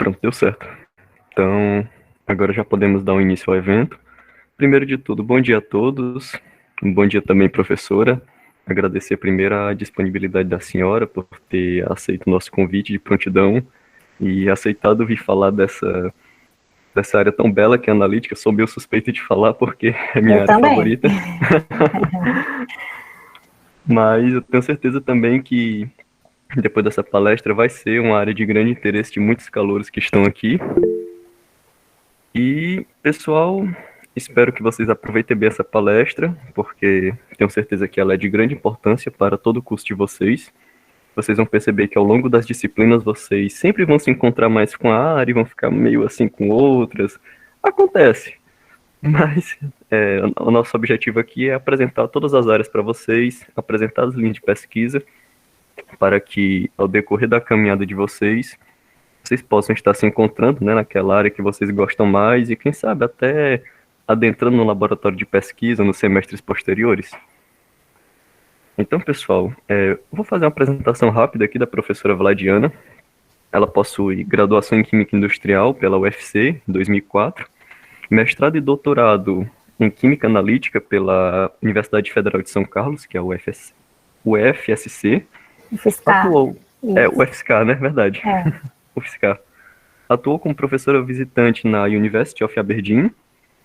Pronto, deu certo. Então, agora já podemos dar um início ao evento. Primeiro de tudo, bom dia a todos. Um bom dia também, professora. Agradecer primeiro a disponibilidade da senhora por ter aceito o nosso convite de prontidão e aceitado vir falar dessa área tão bela que é a analítica. Sou meio suspeito de falar porque é minha Eu área também. favorita. Mas eu tenho certeza também que depois dessa palestra vai ser uma área de grande interesse de muitos calouros que estão aqui. E, pessoal, espero que vocês aproveitem bem essa palestra, porque tenho certeza que ela é de grande importância para todo o curso de vocês. Vocês vão perceber que ao longo das disciplinas vocês sempre vão se encontrar mais com a área e vão ficar meio assim com outras. Acontece. Mas o nosso objetivo aqui é apresentar todas as áreas para vocês, apresentar as linhas de pesquisa, para que ao decorrer da caminhada de vocês possam estar se encontrando, né, naquela área que vocês gostam mais e, quem sabe, até adentrando no laboratório de pesquisa nos semestres posteriores. Então, pessoal, vou fazer uma apresentação rápida aqui da professora Vladiana. Ela possui graduação em Química Industrial pela UFC, em 2004, mestrado e doutorado em Química Analítica pela Universidade Federal de São Carlos, que é a UFSC. UFSCar. Atuou... Isso. UFSCar, né? Verdade. É. UFSCar. Atuou como professora visitante na University of Aberdeen,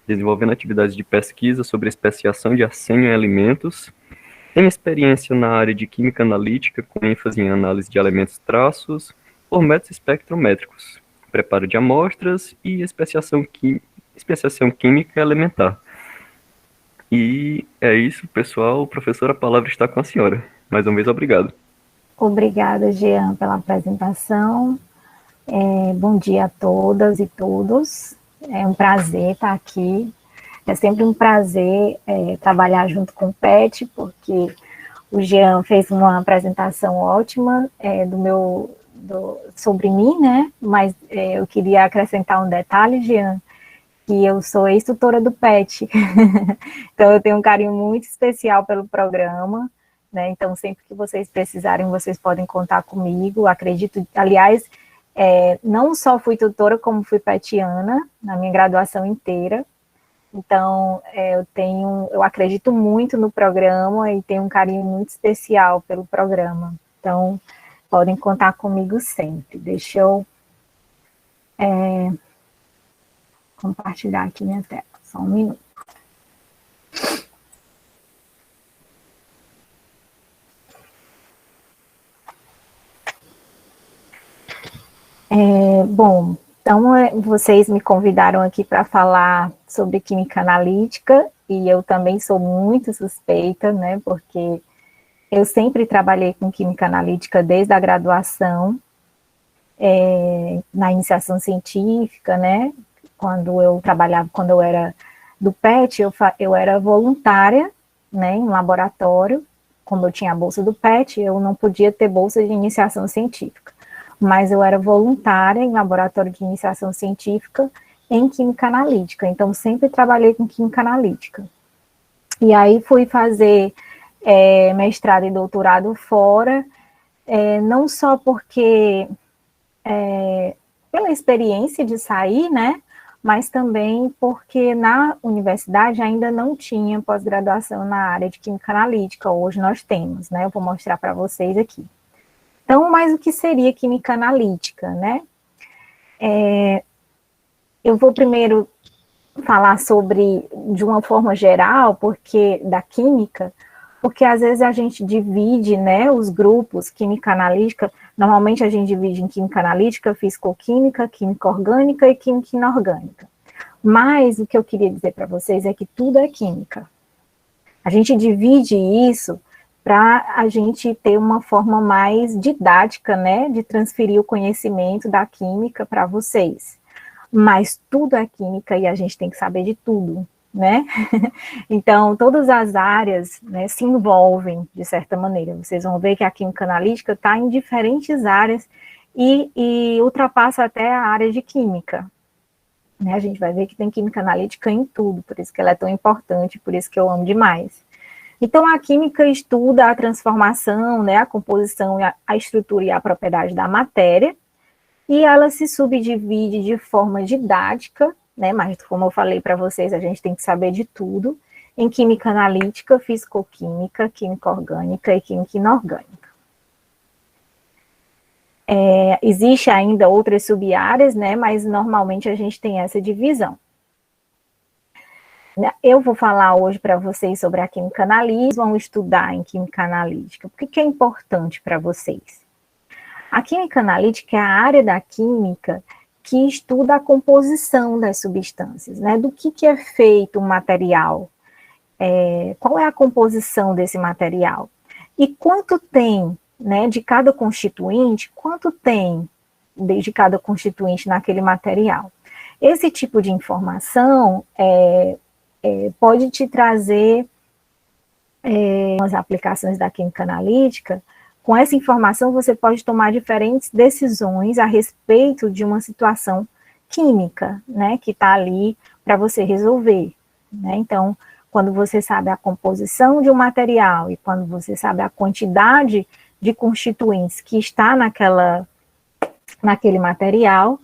desenvolvendo atividades de pesquisa sobre especiação de arsênio em alimentos. Tem experiência na área de química analítica, com ênfase em análise de elementos traços por métodos espectrométricos, preparo de amostras e especiação química elementar. E é isso, pessoal. Professora, a palavra está com a senhora. Mais uma vez, obrigado. Obrigada, Jean, pela apresentação. Bom dia a todas e todos. É um prazer estar aqui. É sempre um prazer trabalhar junto com o PET, porque o Jean fez uma apresentação ótima sobre mim, né? Mas eu queria acrescentar um detalhe, Jean, que eu sou ex-tutora do PET. Então, eu tenho um carinho muito especial pelo programa, né? Então, sempre que vocês precisarem, vocês podem contar comigo. Acredito, aliás, não só fui tutora, como fui petiana na minha graduação inteira. Então, eu acredito muito no programa e tenho um carinho muito especial pelo programa. Então, podem contar comigo sempre. Deixa eu compartilhar aqui minha tela. Só um minuto. Bom, então vocês me convidaram aqui para falar sobre química analítica e eu também sou muito suspeita, né, porque eu sempre trabalhei com química analítica desde a graduação, na iniciação científica, né, quando eu era do PET, eu era voluntária, né, em um laboratório. Como eu tinha a bolsa do PET, eu não podia ter bolsa de iniciação científica, mas eu era voluntária em laboratório de iniciação científica em química analítica, então sempre trabalhei com química analítica. E aí fui fazer mestrado e doutorado fora, não só porque pela experiência de sair, né, mas também porque na universidade ainda não tinha pós-graduação na área de química analítica, hoje nós temos, né, eu vou mostrar para vocês aqui. Então, mas o que seria química analítica, né? Eu vou primeiro falar de uma forma geral, da química, porque às vezes a gente divide, né, os grupos, química analítica, normalmente a gente divide em química analítica, fisicoquímica, química orgânica e química inorgânica. Mas o que eu queria dizer para vocês é que tudo é química. A gente divide isso para a gente ter uma forma mais didática, né, de transferir o conhecimento da química para vocês. Mas tudo é química e a gente tem que saber de tudo, né? Então, todas as áreas, né, se envolvem, de certa maneira. Vocês vão ver que a química analítica está em diferentes áreas e ultrapassa até a área de química. Né? A gente vai ver que tem química analítica em tudo, por isso que ela é tão importante, por isso que eu amo demais. Então, a química estuda a transformação, né, a composição, a estrutura e a propriedade da matéria, e ela se subdivide de forma didática, né, mas como eu falei para vocês, a gente tem que saber de tudo, em química analítica, fisicoquímica, química orgânica e química inorgânica. Existe ainda outras sub-áreas, né, mas normalmente a gente tem essa divisão. Eu vou falar hoje para vocês sobre a química analítica, vão estudar em química analítica. Por que é importante para vocês? A química analítica é a área da química que estuda a composição das substâncias, né? Do que é feito um material, qual é a composição desse material e quanto tem, né, de cada constituinte, quanto tem de cada constituinte naquele material. Esse tipo de informação pode te trazer as aplicações da química analítica. Com essa informação, você pode tomar diferentes decisões a respeito de uma situação química, né, que está ali para você resolver, né? Então, quando você sabe a composição de um material e quando você sabe a quantidade de constituintes que está naquele material,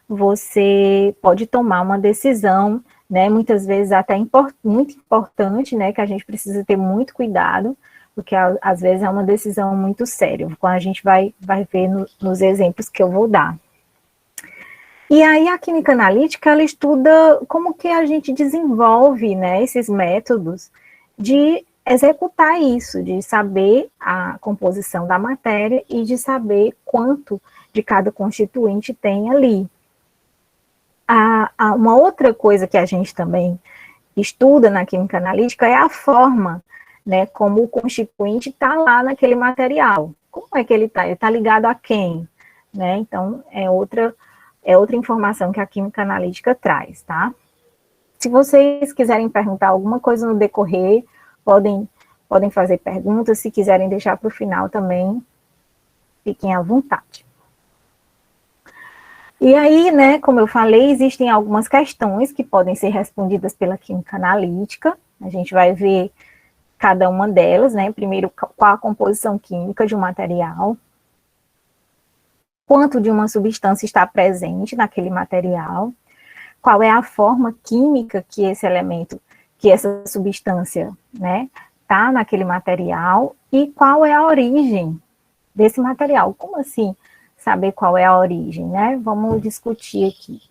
você pode tomar uma decisão, né, muitas vezes até muito importante, né, que a gente precisa ter muito cuidado, porque às vezes é uma decisão muito séria, quando a gente vai ver nos exemplos que eu vou dar. E aí a química analítica, ela estuda como que a gente desenvolve, né, esses métodos de executar isso, de saber a composição da matéria e de saber quanto de cada constituinte tem ali. Uma outra coisa que a gente também estuda na química analítica é a forma, né, como o constituinte está lá naquele material. Como é que ele está? Ele está ligado a quem? Né? Então, é outra informação que a química analítica traz, tá? Se vocês quiserem perguntar alguma coisa no decorrer, podem fazer perguntas. Se quiserem deixar para o final também, fiquem à vontade. E aí, né, como eu falei, existem algumas questões que podem ser respondidas pela química analítica. A gente vai ver cada uma delas, né? Primeiro, qual a composição química de um material, quanto de uma substância está presente naquele material, qual é a forma química que esse elemento, que essa substância, né, tá naquele material, e qual é a origem desse material. Como assim saber qual é a origem, né? Vamos discutir aqui.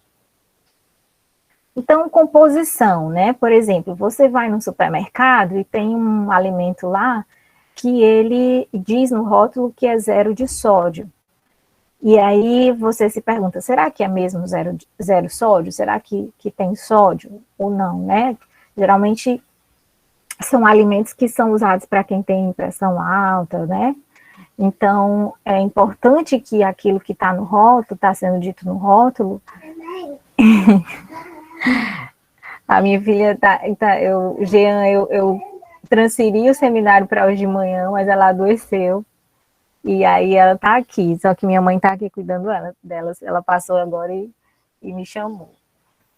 Então, composição, né? Por exemplo, você vai no supermercado e tem um alimento lá que ele diz no rótulo que é 0 de sódio. E aí você se pergunta, será que é mesmo zero sódio? Será que tem sódio ou não, né? Geralmente são alimentos que são usados para quem tem pressão alta, né? Então, é importante que aquilo que está no rótulo, está sendo dito no rótulo. A minha filha Jean, eu transferi o seminário para hoje de manhã, mas ela adoeceu. E aí ela está aqui, só que minha mãe está aqui cuidando delas. Ela passou agora e me chamou.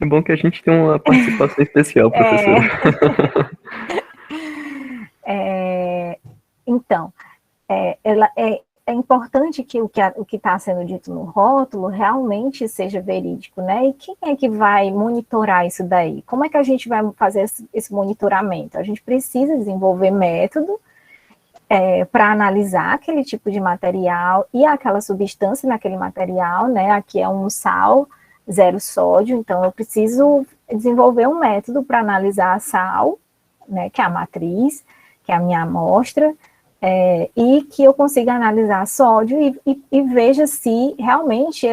É bom que a gente tem uma participação especial, professora. Então, é importante que o que está sendo dito no rótulo realmente seja verídico, né? E quem é que vai monitorar isso daí? Como é que a gente vai fazer esse monitoramento? A gente precisa desenvolver método para analisar aquele tipo de material e aquela substância naquele material, né? Aqui é um sal, 0 sódio, então eu preciso desenvolver um método para analisar a sal, né? Que é a matriz, que é a minha amostra, e que eu consiga analisar sódio e veja se realmente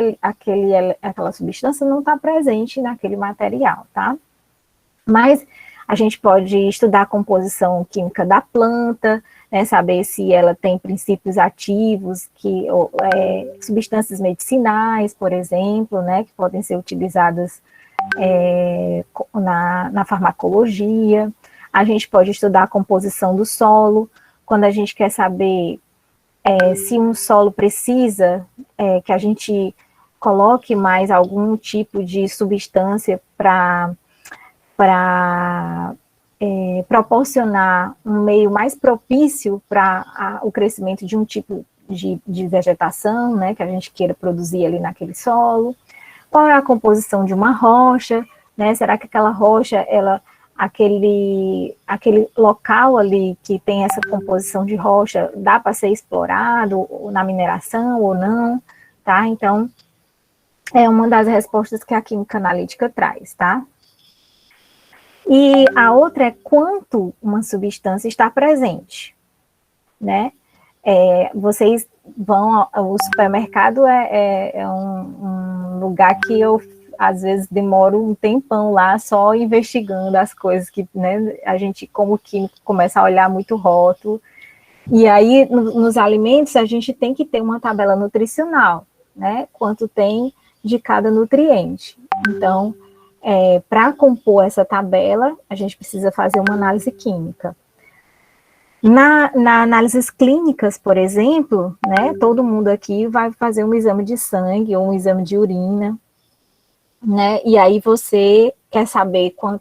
aquela substância não está presente naquele material, tá? Mas a gente pode estudar a composição química da planta, né, saber se ela tem princípios ativos, substâncias medicinais, por exemplo, né, que podem ser utilizadas na farmacologia. A gente pode estudar a composição do solo, quando a gente quer saber se um solo precisa que a gente coloque mais algum tipo de substância para proporcionar um meio mais propício para o crescimento de um tipo de vegetação, né, que a gente queira produzir ali naquele solo, qual é a composição de uma rocha, né, será que aquela rocha, aquele local ali que tem essa composição de rocha, dá para ser explorado na mineração ou não, tá? Então, é uma das respostas que a química analítica traz, tá? E a outra é quanto uma substância está presente, né? Vocês vão ao supermercado, é um lugar que eu, às vezes, demoro um tempão lá só investigando as coisas que, né, a gente, como químico, começa a olhar muito rótulo. E aí, nos alimentos, a gente tem que ter uma tabela nutricional, né? Quanto tem de cada nutriente. Então, para compor essa tabela, a gente precisa fazer uma análise química. Na análises clínicas, por exemplo, né, todo mundo aqui vai fazer um exame de sangue ou um exame de urina, né, e aí você quer saber como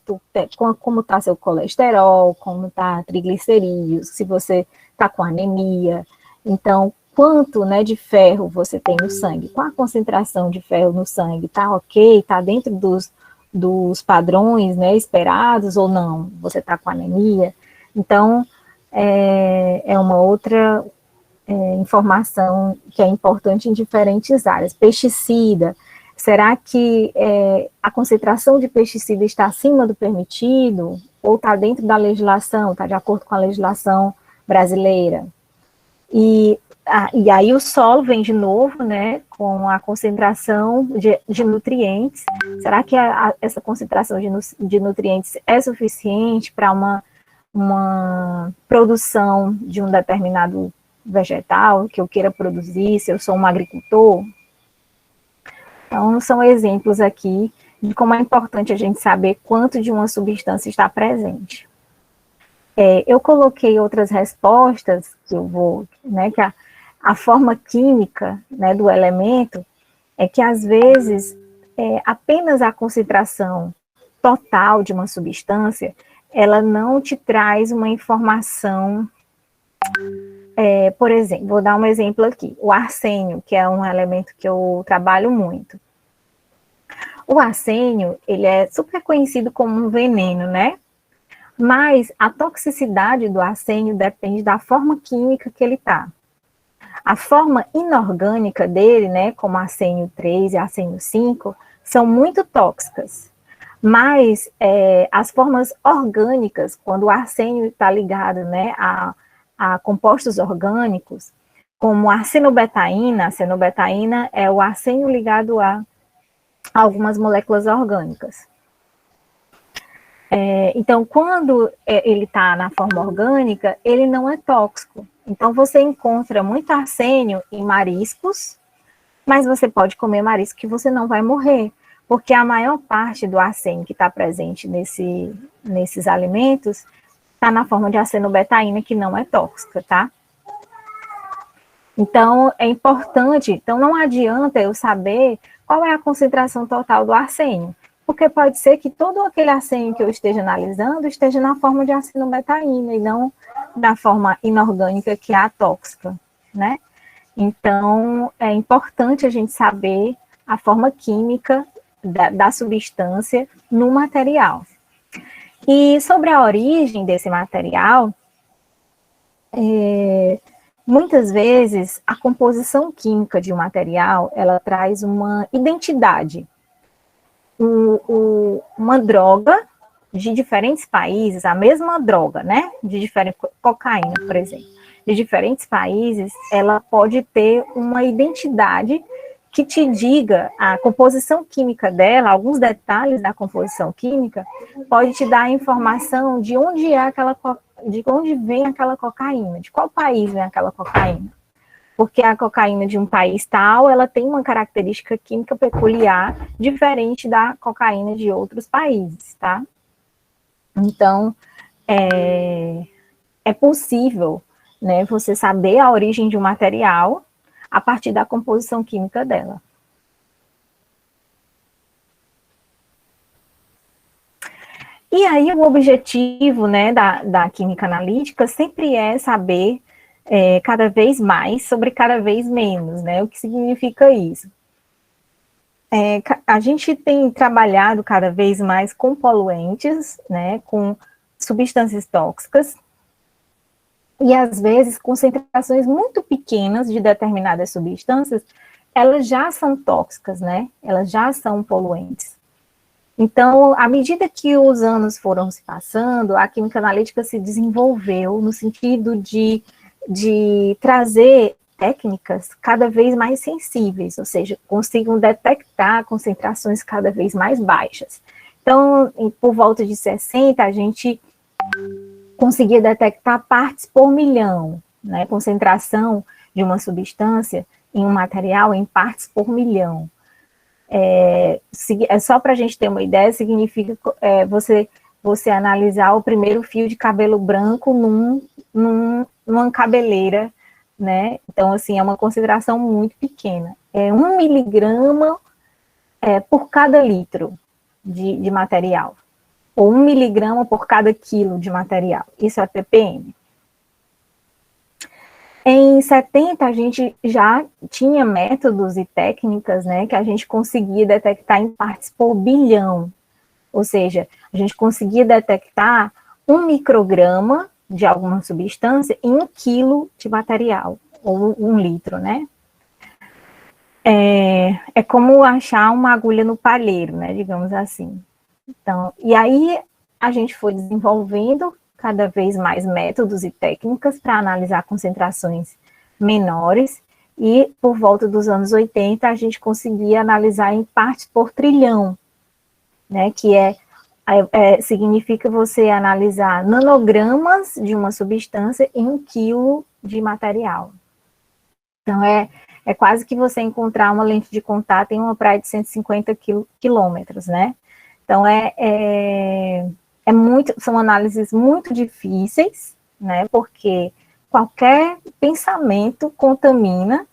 está seu colesterol, como está triglicerídeos, se você está com anemia, então, quanto, né, de ferro você tem no sangue, qual a concentração de ferro no sangue, está ok, está dentro dos padrões, né, esperados ou não, você está com anemia, então, é uma outra informação que é importante em diferentes áreas. Pesticida, será que a concentração de pesticida está acima do permitido? Ou está dentro da legislação, está de acordo com a legislação brasileira? E aí o solo vem de novo, né, com a concentração de nutrientes. Será que essa concentração de nutrientes é suficiente para uma produção de um determinado vegetal que eu queira produzir, se eu sou um agricultor? Então, são exemplos aqui de como é importante a gente saber quanto de uma substância está presente. Eu coloquei outras respostas, que eu vou, né, que a forma química, né, do elemento é que, às vezes, apenas a concentração total de uma substância ela não te traz uma informação, por exemplo, vou dar um exemplo aqui, o arsênio, que é um elemento que eu trabalho muito. O arsênio, ele é super conhecido como um veneno, né? Mas a toxicidade do arsênio depende da forma química que ele está. A forma inorgânica dele, né, como arsênio 3 e arsênio 5, são muito tóxicas. Mas as formas orgânicas, quando o arsênio está ligado, né, a compostos orgânicos, como a arsenobetaína é o arsênio ligado a algumas moléculas orgânicas. Então, quando ele está na forma orgânica, ele não é tóxico. Então, você encontra muito arsênio em mariscos, mas você pode comer marisco que você não vai morrer, porque a maior parte do arsênio que está presente nesses alimentos está na forma de arsenobetaína, que não é tóxica, tá? Então, é importante, então não adianta eu saber qual é a concentração total do arsênio, porque pode ser que todo aquele arsênio que eu esteja analisando esteja na forma de arsenobetaína e não na forma inorgânica, que é a tóxica, né? Então, é importante a gente saber a forma química da substância no material. E sobre a origem desse material, muitas vezes a composição química de um material, ela traz uma identidade. Uma droga de diferentes países, a mesma droga, né, cocaína, por exemplo, de diferentes países, ela pode ter uma identidade que te diga a composição química dela, alguns detalhes da composição química, pode te dar a informação de onde de onde vem aquela cocaína, de qual país vem aquela cocaína. Porque a cocaína de um país tal, ela tem uma característica química peculiar, diferente da cocaína de outros países, tá? Então, é possível, né, você saber a origem de um material a partir da composição química dela. E aí o objetivo, né, da química analítica sempre é saber cada vez mais sobre cada vez menos, né? O que significa isso? A gente tem trabalhado cada vez mais com poluentes, né? Com substâncias tóxicas, e às vezes concentrações muito pequenas de determinadas substâncias, elas já são tóxicas, né? Elas já são poluentes. Então, à medida que os anos foram se passando, a química analítica se desenvolveu no sentido de trazer técnicas cada vez mais sensíveis, ou seja, consigam detectar concentrações cada vez mais baixas. Então, por volta de 60, a gente conseguia detectar partes por milhão, né? Concentração de uma substância em um material em partes por milhão. Só para a gente ter uma ideia, significa você analisar o primeiro fio de cabelo branco numa cabeleira, né? Então, assim, é uma concentração muito pequena. É 1 miligrama por cada litro de material, ou 1 miligrama por cada quilo de material. Isso é ppm. Em 70, a gente já tinha métodos e técnicas, né, que a gente conseguia detectar em partes por bilhão. Ou seja, a gente conseguia detectar 1 micrograma de alguma substância em 1 quilo de material, ou 1 litro, né? É como achar uma agulha no palheiro, né, digamos assim. Então, e aí a gente foi desenvolvendo cada vez mais métodos e técnicas para analisar concentrações menores, e por volta dos anos 80 a gente conseguia analisar em partes por trilhão, né, que significa você analisar nanogramas de uma substância em 1 quilo de material. Então, é quase que você encontrar uma lente de contato em uma praia de 150 quilômetros, né? Então, são análises muito difíceis, né? Porque qualquer pensamento contamina,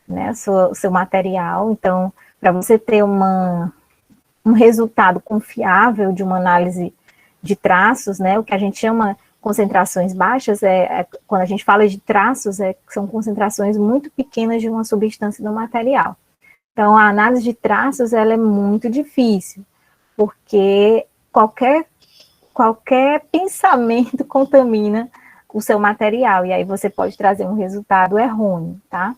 né, o seu material. Então, para você ter um resultado confiável de uma análise de traços, né? O que a gente chama concentrações baixas, quando a gente fala de traços, são concentrações muito pequenas de uma substância do material. Então, a análise de traços, ela é muito difícil, porque qualquer pensamento contamina o seu material, e aí você pode trazer um resultado errôneo, tá?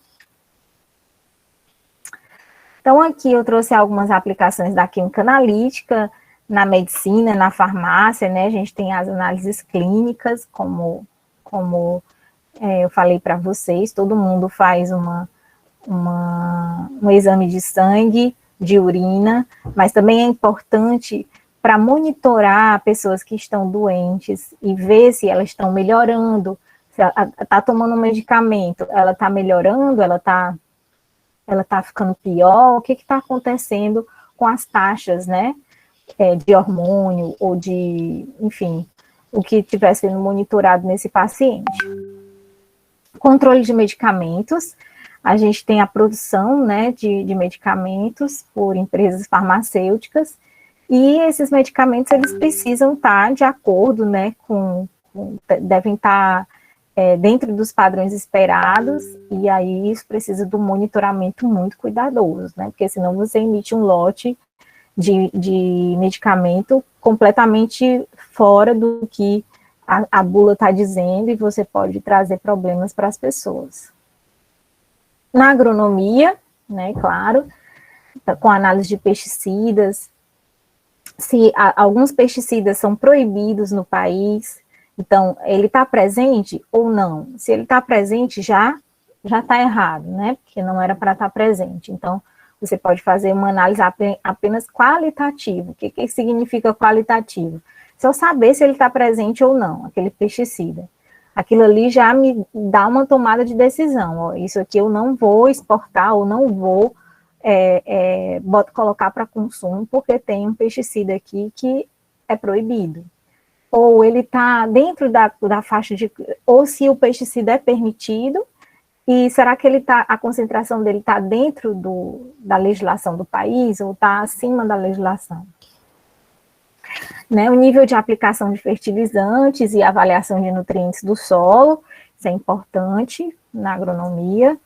Então, aqui eu trouxe algumas aplicações da química analítica na medicina, na farmácia, né? A gente tem as análises clínicas, como eu falei para vocês, todo mundo faz um exame de sangue, de urina, mas também é importante para monitorar pessoas que estão doentes e ver se elas estão melhorando, se ela está tomando um medicamento, ela está melhorando, ela está ficando pior, o que está acontecendo com as taxas, né, de hormônio ou enfim, o que estiver sendo monitorado nesse paciente. Controle de medicamentos, a gente tem a produção, né, de medicamentos por empresas farmacêuticas, e esses medicamentos, eles precisam estar de acordo, né, devem estar dentro dos padrões esperados, e aí isso precisa de um monitoramento muito cuidadoso, né, porque senão você emite um lote de medicamento completamente fora do que a bula está dizendo, e você pode trazer problemas para as pessoas. Na agronomia, né, claro, com análise de pesticidas, se alguns pesticidas são proibidos no país, então, ele está presente ou não? Se ele está presente, já está errado, né? Porque não era para estar presente. Então, você pode fazer uma análise apenas qualitativa. O que significa qualitativo? Se eu saber se ele está presente ou não, aquele pesticida. Aquilo ali já me dá uma tomada de decisão. Ó, isso aqui eu não vou exportar ou não vou colocar para consumo, porque tem um pesticida aqui que é proibido. Ou ele está dentro da faixa de... Ou se o pesticida é permitido, e será que a concentração dele está dentro da legislação do país, ou está acima da legislação? Né, o nível de aplicação de fertilizantes e avaliação de nutrientes do solo, Isso é importante na agronomia.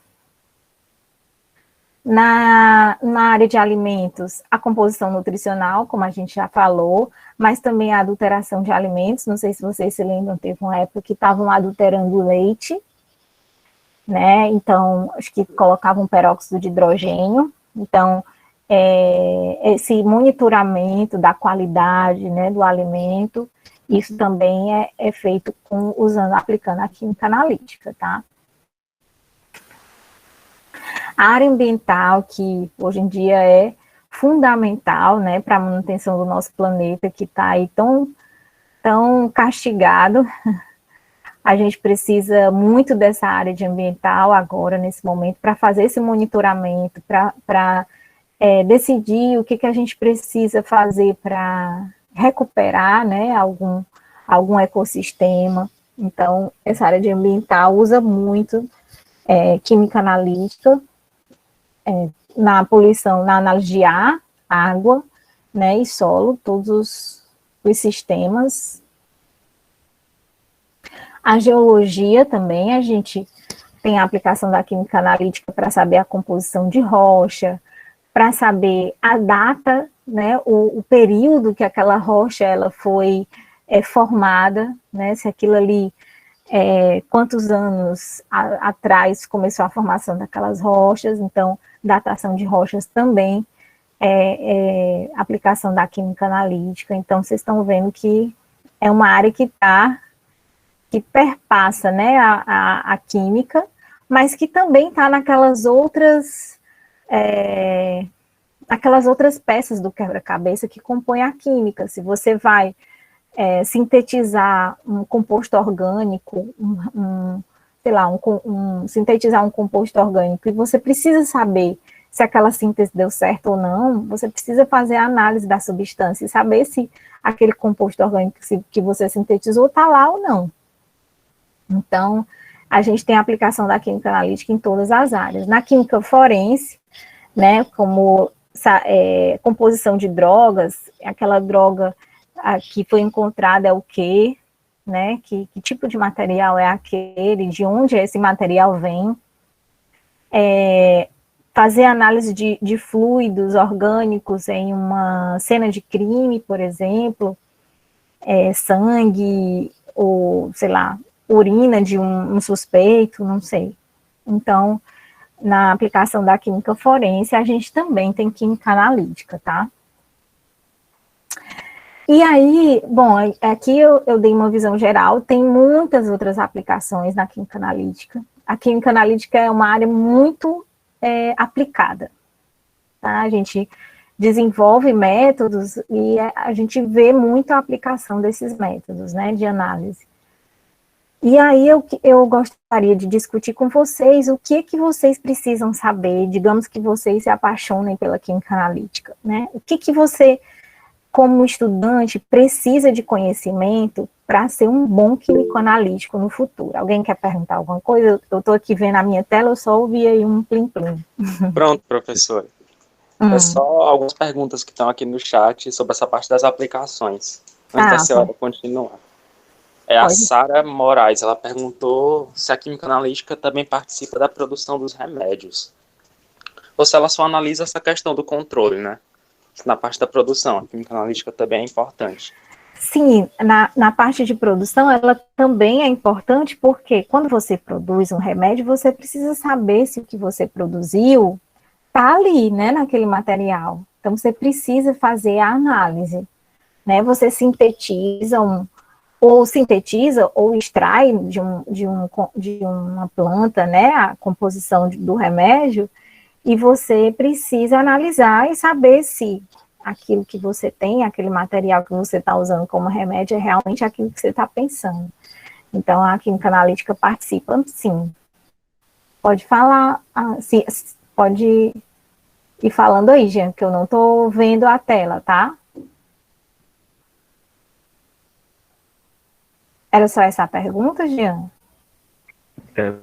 Na área de alimentos, a composição nutricional, como a gente já falou, mas também a adulteração de alimentos. Não sei se vocês se lembram, teve uma época que estavam adulterando o leite, né? Então, acho que colocavam peróxido de hidrogênio. Então, esse monitoramento da qualidade, né, do alimento, isso também é feito aplicando a química analítica, tá? A área ambiental, que hoje em dia é fundamental, né, para a manutenção do nosso planeta, que está aí tão castigado. A gente precisa muito dessa área de ambiental agora, nesse momento, para fazer esse monitoramento, para decidir o que a gente precisa fazer para recuperar, né, algum ecossistema. Então, essa área de ambiental usa muito química analítica, na poluição, na análise de ar, água, né, e solo, todos os sistemas. A geologia também, a gente tem a aplicação da química analítica para saber a composição de rocha, para saber a data, né, o período que aquela rocha ela foi formada, né, se aquilo ali, quantos anos atrás começou a formação daquelas rochas. Então, datação de rochas também aplicação da química analítica. Então, vocês estão vendo que é uma área que perpassa, né, a química, mas que também está naquelas outras peças do quebra-cabeça que compõem a química. Se você vai sintetizar um composto orgânico, sintetizar um composto orgânico, e você precisa saber se aquela síntese deu certo ou não, você precisa fazer a análise da substância e saber se aquele composto orgânico que você sintetizou está lá ou não. Então, a gente tem a aplicação da química analítica em todas as áreas. Na química forense, né, como composição de drogas, aquela droga que foi encontrada é o quê, né, que tipo de material é aquele, de onde esse material vem, fazer análise de fluidos orgânicos em uma cena de crime, por exemplo, sangue, ou, sei lá, urina de um suspeito, não sei. Então, na aplicação da química forense, a gente também tem química analítica, tá? E aí, bom, aqui eu dei uma visão geral, tem muitas outras aplicações na química analítica. A química analítica é uma área muito aplicada, tá? A gente desenvolve métodos e a gente vê muito a aplicação desses métodos, né, de análise. E aí eu gostaria de discutir com vocês o que vocês precisam saber, digamos que vocês se apaixonem pela química analítica, né? O que você, como estudante, precisa de conhecimento para ser um bom químico analítico no futuro? Alguém quer perguntar alguma coisa? Eu estou aqui vendo a minha tela, eu só ouvi aí um plim-plim. Pronto, professora. É só algumas perguntas que estão aqui no chat sobre essa parte das aplicações, antes da senhora continuar. A Sara Moraes, ela perguntou se a química analítica também participa da produção dos remédios, ou se ela só analisa essa questão do controle, né? Na parte da produção, a química analítica também é importante. Sim, na parte de produção, ela também é importante, porque quando você produz um remédio, você precisa saber se o que você produziu está ali, né, naquele material. Então, você precisa fazer a análise, né? Você sintetiza ou extrai de uma planta, né, a composição do remédio, e você precisa analisar e saber se aquilo que você tem, aquele material que você está usando como remédio, é realmente aquilo que você está pensando. Então, a química analítica participa, sim. Pode falar, pode ir falando aí, Jean, que eu não estou vendo a tela, tá? Era só essa a pergunta, Jean?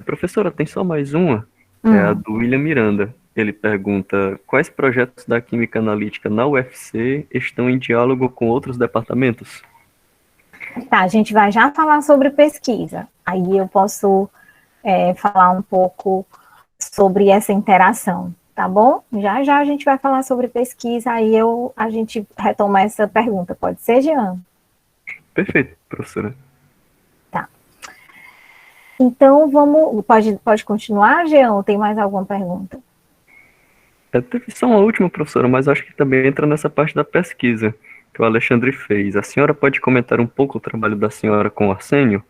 Professora, tem só mais uma. É a do William Miranda. Ele pergunta: quais projetos da química analítica na UFC estão em diálogo com outros departamentos? Tá, a gente vai já falar sobre pesquisa. Aí eu posso falar um pouco sobre essa interação, tá bom? Já já a gente vai falar sobre pesquisa, aí a gente retoma essa pergunta, pode ser, Jean? Perfeito, professora. Tá. Então, pode continuar, Jean, ou tem mais alguma pergunta? Teve só uma última, professora, mas acho que também entra nessa parte da pesquisa que o Alexandre fez. A senhora pode comentar um pouco o trabalho da senhora com o arsênio?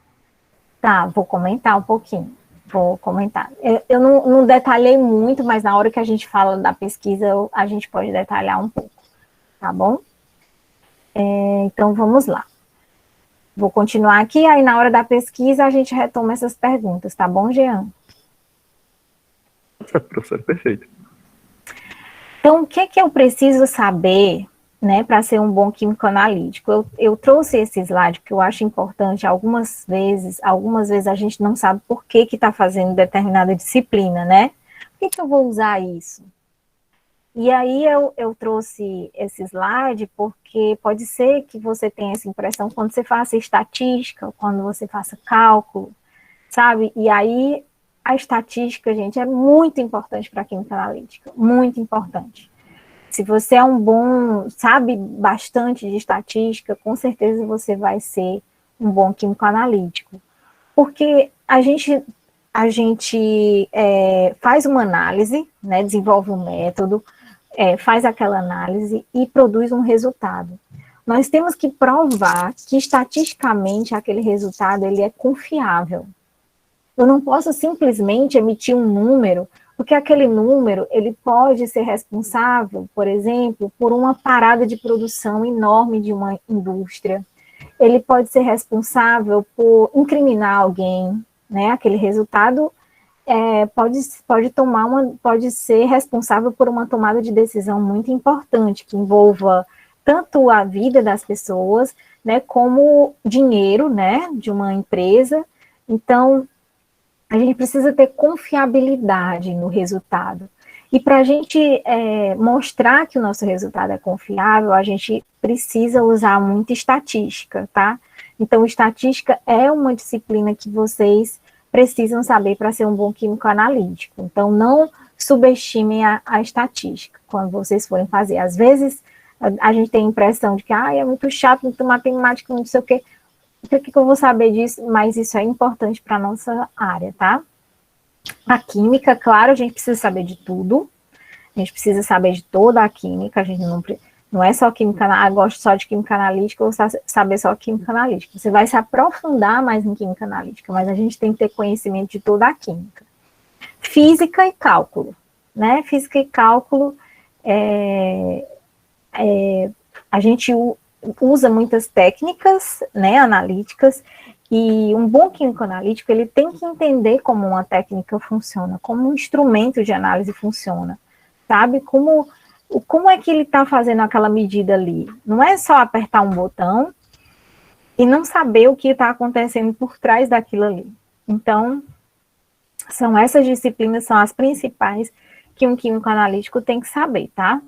Tá, vou comentar um pouquinho. Vou comentar. Eu não detalhei muito, mas na hora que a gente fala da pesquisa, a gente pode detalhar um pouco, tá bom? Então, vamos lá. Vou continuar aqui, aí na hora da pesquisa a gente retoma essas perguntas, tá bom, Jean? Certo, professora, perfeito. Então, o que eu preciso saber, né, para ser um bom químico analítico? Eu trouxe esse slide porque eu acho importante. Algumas vezes a gente não sabe por que está fazendo determinada disciplina, né? Por que eu vou usar isso? E aí eu trouxe esse slide porque pode ser que você tenha essa impressão quando você faça estatística, quando você faça cálculo, sabe? E aí a estatística, gente, é muito importante para a química analítica, muito importante. Se você é sabe bastante de estatística, com certeza você vai ser um bom químico analítico. Porque a gente faz uma análise, né, desenvolve um método, faz aquela análise e produz um resultado. Nós temos que provar que estatisticamente aquele resultado ele é confiável. Eu não posso simplesmente emitir um número, porque aquele número ele pode ser responsável, por exemplo, por uma parada de produção enorme de uma indústria. Ele pode ser responsável por incriminar alguém, né? Aquele resultado pode ser responsável por uma tomada de decisão muito importante, que envolva tanto a vida das pessoas, né, como dinheiro, né, de uma empresa. Então, a gente precisa ter confiabilidade no resultado. E para a gente mostrar que o nosso resultado é confiável, a gente precisa usar muita estatística, tá? Então, estatística é uma disciplina que vocês precisam saber para ser um bom químico analítico. Então, não subestimem a estatística quando vocês forem fazer. Às vezes, a gente tem a impressão de que é muito chato, muito matemática, não sei o quê. Por que eu vou saber disso? Mas isso é importante para a nossa área, tá? A química, claro, a gente precisa saber de tudo. A gente precisa saber de toda a química. A gente não é só química, gosto só de química analítica ou saber só química analítica. Você vai se aprofundar mais em química analítica, mas a gente tem que ter conhecimento de toda a química. Física e cálculo, né? Física e cálculo, a gente usa muitas técnicas, né, analíticas, e um bom químico analítico, ele tem que entender como uma técnica funciona, como um instrumento de análise funciona, sabe? Como é que ele está fazendo aquela medida ali? Não é só apertar um botão e não saber o que está acontecendo por trás daquilo ali. Então, essas disciplinas são as principais que um químico analítico tem que saber, tá?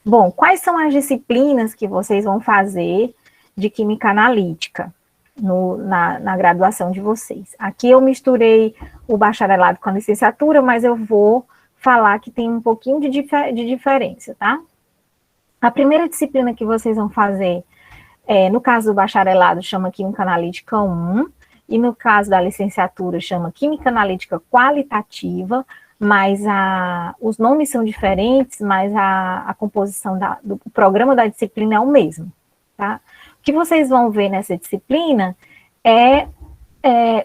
Bom, quais são as disciplinas que vocês vão fazer de química analítica na graduação de vocês? Aqui eu misturei o bacharelado com a licenciatura, mas eu vou falar que tem um pouquinho de diferença, tá? A primeira disciplina que vocês vão fazer, no caso do bacharelado, chama Química Analítica 1, e no caso da licenciatura, chama Química Analítica Qualitativa, mas os nomes são diferentes, mas a composição do programa da disciplina é o mesmo, tá? O que vocês vão ver nessa disciplina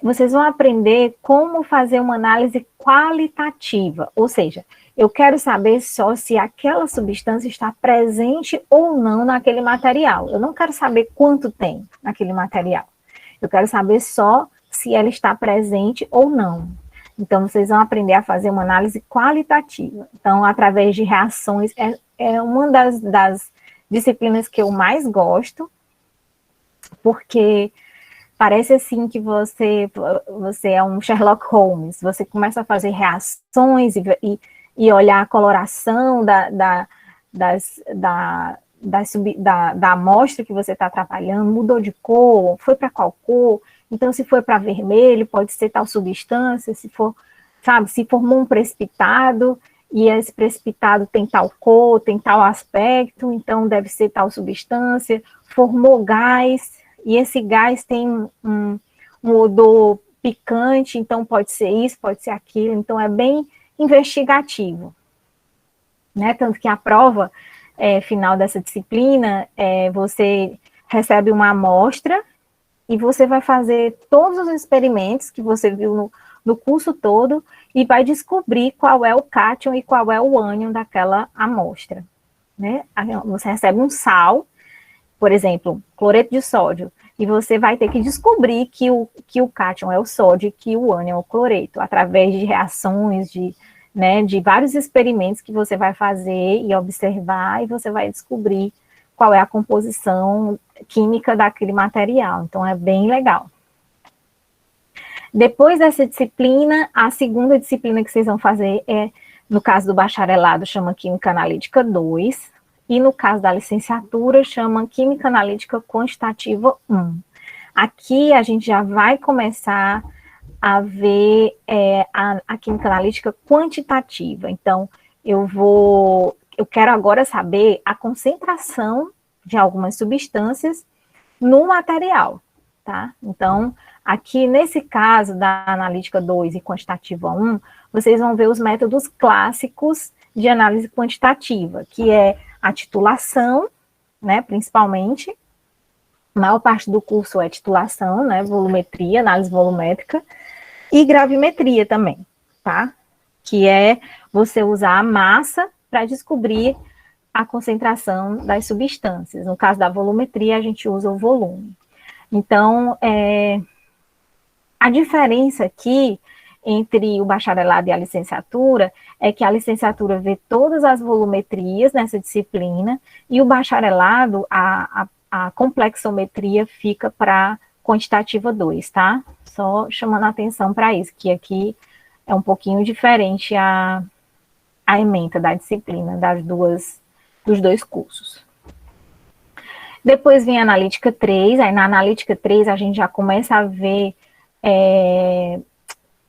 vocês vão aprender como fazer uma análise qualitativa, ou seja, eu quero saber só se aquela substância está presente ou não naquele material. Eu não quero saber quanto tem naquele material. Eu quero saber só se ela está presente ou não. Então, vocês vão aprender a fazer uma análise qualitativa. Então, através de reações, é uma das disciplinas que eu mais gosto, porque parece assim que você é um Sherlock Holmes. Você começa a fazer reações e olhar a coloração da amostra que você está trabalhando, mudou de cor, foi para qual cor. Então, se for para vermelho, pode ser tal substância, se for, sabe, se formou um precipitado, e esse precipitado tem tal cor, tem tal aspecto, então deve ser tal substância, formou gás, e esse gás tem um odor picante, então pode ser isso, pode ser aquilo, então é bem investigativo, né? Tanto que a prova final dessa disciplina, você recebe uma amostra e você vai fazer todos os experimentos que você viu no curso todo e vai descobrir qual é o cátion e qual é o ânion daquela amostra, né? Você recebe um sal, por exemplo, cloreto de sódio, e você vai ter que descobrir que o cátion é o sódio e que o ânion é o cloreto, através de reações, de vários experimentos que você vai fazer e observar, e você vai descobrir qual é a composição química daquele material. Então, é bem legal. Depois dessa disciplina, a segunda disciplina que vocês vão fazer no caso do bacharelado, chama Química Analítica 2, e no caso da licenciatura, chama Química Analítica Quantitativa 1. Aqui a gente já vai começar a ver a química analítica quantitativa. Então, eu quero agora saber a concentração de algumas substâncias no material, tá? Então, aqui nesse caso da analítica 2 e quantitativa 1, vocês vão ver os métodos clássicos de análise quantitativa, que é a titulação, né, principalmente. A maior parte do curso é titulação, né, volumetria, análise volumétrica, e gravimetria também, tá? Que é você usar a massa para descobrir a concentração das substâncias. No caso da volumetria, a gente usa o volume. Então, a diferença aqui entre o bacharelado e a licenciatura é que a licenciatura vê todas as volumetrias nessa disciplina e o bacharelado, a complexometria fica para quantitativa 2, tá? Só chamando a atenção para isso, que aqui é um pouquinho diferente a ementa da disciplina dos dois cursos. Depois vem a analítica 3, aí na analítica 3 a gente já começa a ver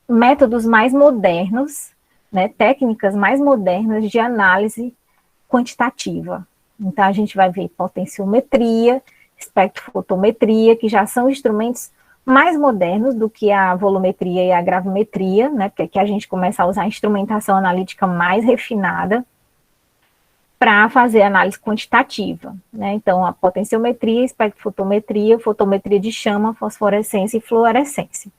métodos mais modernos, né, técnicas mais modernas de análise quantitativa. Então, a gente vai ver potenciometria, espectrofotometria, que já são instrumentos mais modernos do que a volumetria e a gravimetria, né, porque aqui a gente começa a usar a instrumentação analítica mais refinada para fazer análise quantitativa, né? Então, a potenciometria, espectrofotometria, fotometria de chama, fosforescência e fluorescência.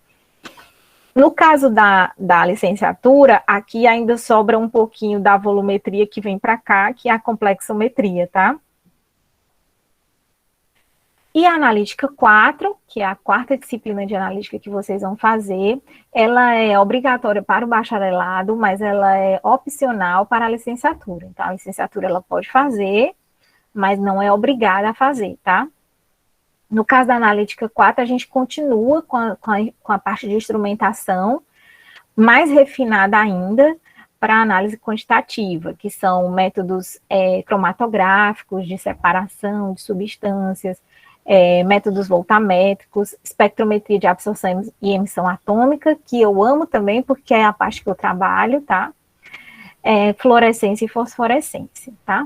No caso da licenciatura, aqui ainda sobra um pouquinho da volumetria que vem para cá, que é a complexometria, tá? E a analítica 4, que é a quarta disciplina de analítica que vocês vão fazer, ela é obrigatória para o bacharelado, mas ela é opcional para a licenciatura. Então, a licenciatura ela pode fazer, mas não é obrigada a fazer, tá? No caso da analítica 4, a gente continua com a parte de instrumentação, mais refinada ainda, para análise quantitativa, que são métodos cromatográficos de separação de substâncias, métodos voltamétricos, espectrometria de absorção e emissão atômica, que eu amo também, porque é a parte que eu trabalho, tá? Fluorescência e fosforescência, tá?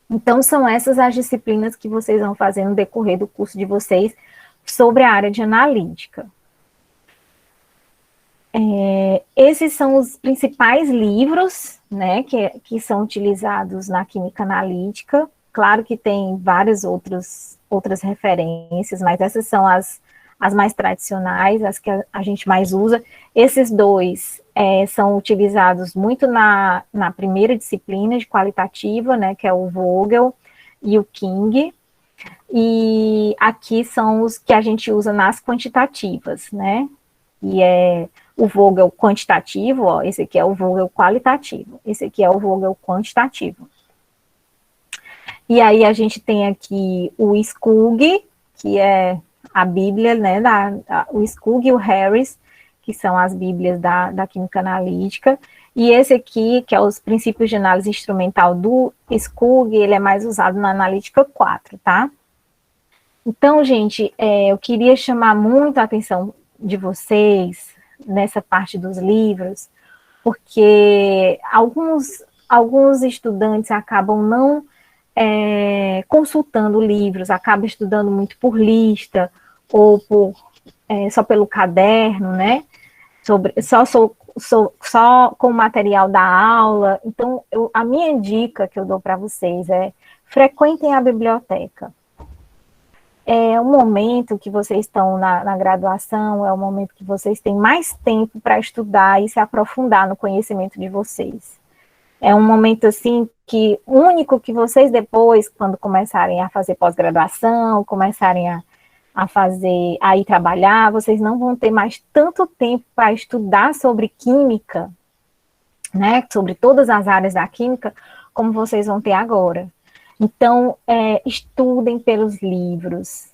Então, são essas as disciplinas que vocês vão fazer no decorrer do curso de vocês sobre a área de analítica. Esses são os principais livros, né, que são utilizados na química analítica. Claro que tem várias outras referências, mas essas são as mais tradicionais, as que a gente mais usa. Esses dois são utilizados muito na primeira disciplina de qualitativa, né, que é o Vogel e o King, e aqui são os que a gente usa nas quantitativas, né, e o Vogel quantitativo, ó, esse aqui é o Vogel qualitativo, esse aqui é o Vogel quantitativo. E aí a gente tem aqui o Skugg, que é a Bíblia, né, o Skugg e o Harris, que são as Bíblias da química analítica, e esse aqui, que é os princípios de análise instrumental do Skugg, ele é mais usado na analítica 4, tá? Então, gente, eu queria chamar muito a atenção de vocês nessa parte dos livros, porque alguns estudantes acabam não consultando livros, acabam estudando muito por lista, ou só pelo caderno, né? Só com o material da aula. Então, a minha dica que eu dou para vocês é: frequentem a biblioteca. É o momento que vocês estão na graduação, é o momento que vocês têm mais tempo para estudar e se aprofundar no conhecimento de vocês. É um momento, assim, único que vocês depois, quando começarem a fazer pós-graduação, começarem a ir trabalhar, vocês não vão ter mais tanto tempo para estudar sobre química, né, sobre todas as áreas da química, como vocês vão ter agora. Então, estudem pelos livros,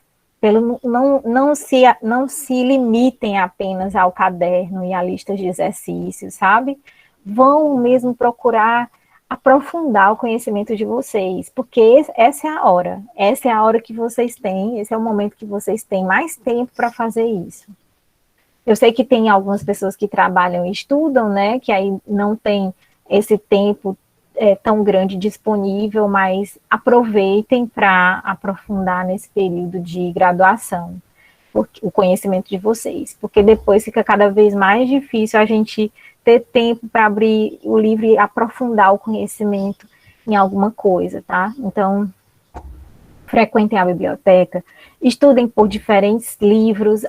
não se limitem apenas ao caderno e à lista de exercícios, sabe? Vão mesmo procurar aprofundar o conhecimento de vocês, porque essa é a hora que vocês têm, esse é o momento que vocês têm mais tempo para fazer isso. Eu sei que tem algumas pessoas que trabalham e estudam, né, que aí não tem esse tempo tão grande disponível, mas aproveitem para aprofundar nesse período de graduação o conhecimento de vocês, porque depois fica cada vez mais difícil a gente ter tempo para abrir o livro e aprofundar o conhecimento em alguma coisa, tá? Então, frequentem a biblioteca, estudem por diferentes livros,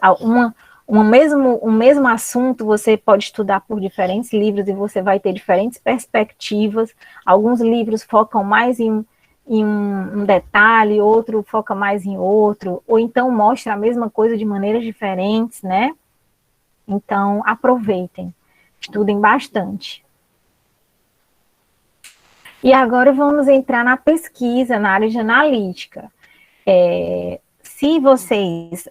um mesmo assunto você pode estudar por diferentes livros e você vai ter diferentes perspectivas. Alguns livros focam mais em um detalhe, outro foca mais em outro, ou então mostra a mesma coisa de maneiras diferentes, né? Então, aproveitem, estudem bastante. E agora vamos entrar na pesquisa, na área de analítica. Se vocês...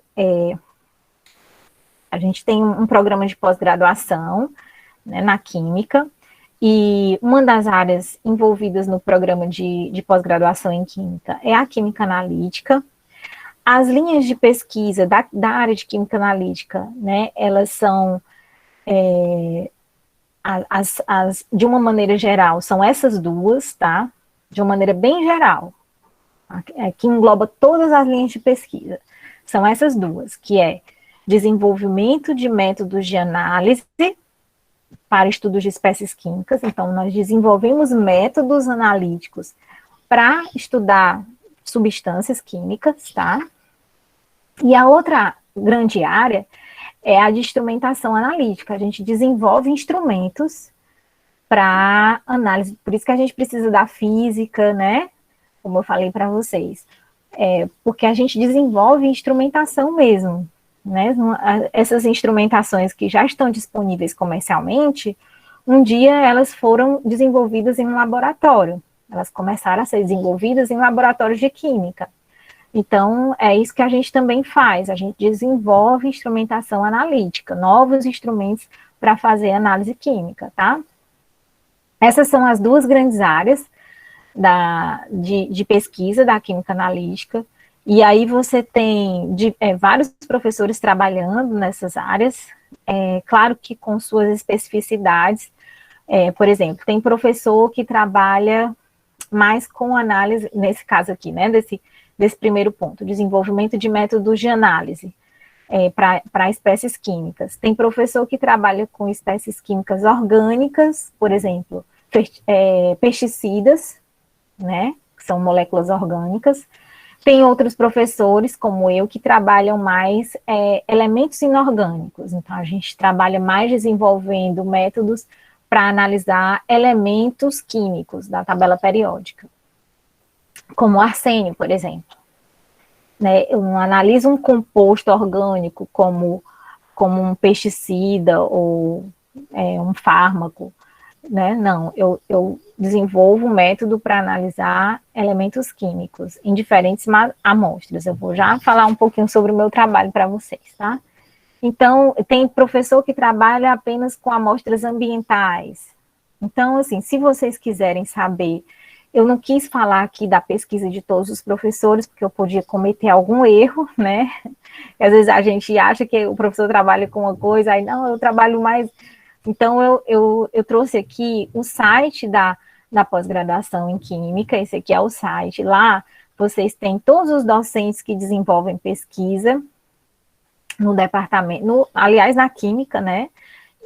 a gente tem um programa de pós-graduação, né, na Química, e uma das áreas envolvidas no programa de pós-graduação em Química é a Química Analítica. As linhas de pesquisa da área de Química Analítica, né, elas são, de uma maneira geral, são essas duas, tá? De uma maneira bem geral, que engloba todas as linhas de pesquisa. São essas duas, que é desenvolvimento de métodos de análise para estudos de espécies químicas. Então, nós desenvolvemos métodos analíticos para estudar substâncias químicas, tá? E a outra grande área é a de instrumentação analítica. A gente desenvolve instrumentos para análise, por isso que a gente precisa da física, né? Como eu falei para vocês. Porque a gente desenvolve instrumentação mesmo, né? Essas instrumentações que já estão disponíveis comercialmente, um dia elas foram desenvolvidas em um laboratório. Elas começaram a ser desenvolvidas em laboratórios de química. Então, é isso que a gente também faz. A gente desenvolve instrumentação analítica, novos instrumentos para fazer análise química, tá? Essas são as duas grandes áreas de pesquisa da química analítica. E aí você tem vários professores trabalhando nessas áreas, claro que com suas especificidades. Por exemplo, tem professor que trabalha mais com análise, nesse caso aqui, né, desse primeiro ponto, desenvolvimento de métodos de análise para espécies químicas. Tem professor que trabalha com espécies químicas orgânicas, por exemplo, pesticidas, né, que são moléculas orgânicas. Tem outros professores, como eu, que trabalham mais elementos inorgânicos. Então, a gente trabalha mais desenvolvendo métodos para analisar elementos químicos da tabela periódica, como o arsênio, por exemplo. Né, eu não analiso um composto orgânico como um pesticida ou um fármaco, né? Não, eu desenvolvo um método para analisar elementos químicos em diferentes amostras. Eu vou já falar um pouquinho sobre o meu trabalho para vocês, tá? Então, tem professor que trabalha apenas com amostras ambientais. Então, assim, se vocês quiserem saber Eu não quis falar aqui da pesquisa de todos os professores, porque eu podia cometer algum erro, né? Às vezes a gente acha que o professor trabalha com uma coisa, aí não, eu trabalho mais. Então, eu trouxe aqui o site da pós-graduação em Química, esse aqui é o site. Lá vocês têm todos os docentes que desenvolvem pesquisa no departamento, aliás, na Química, né?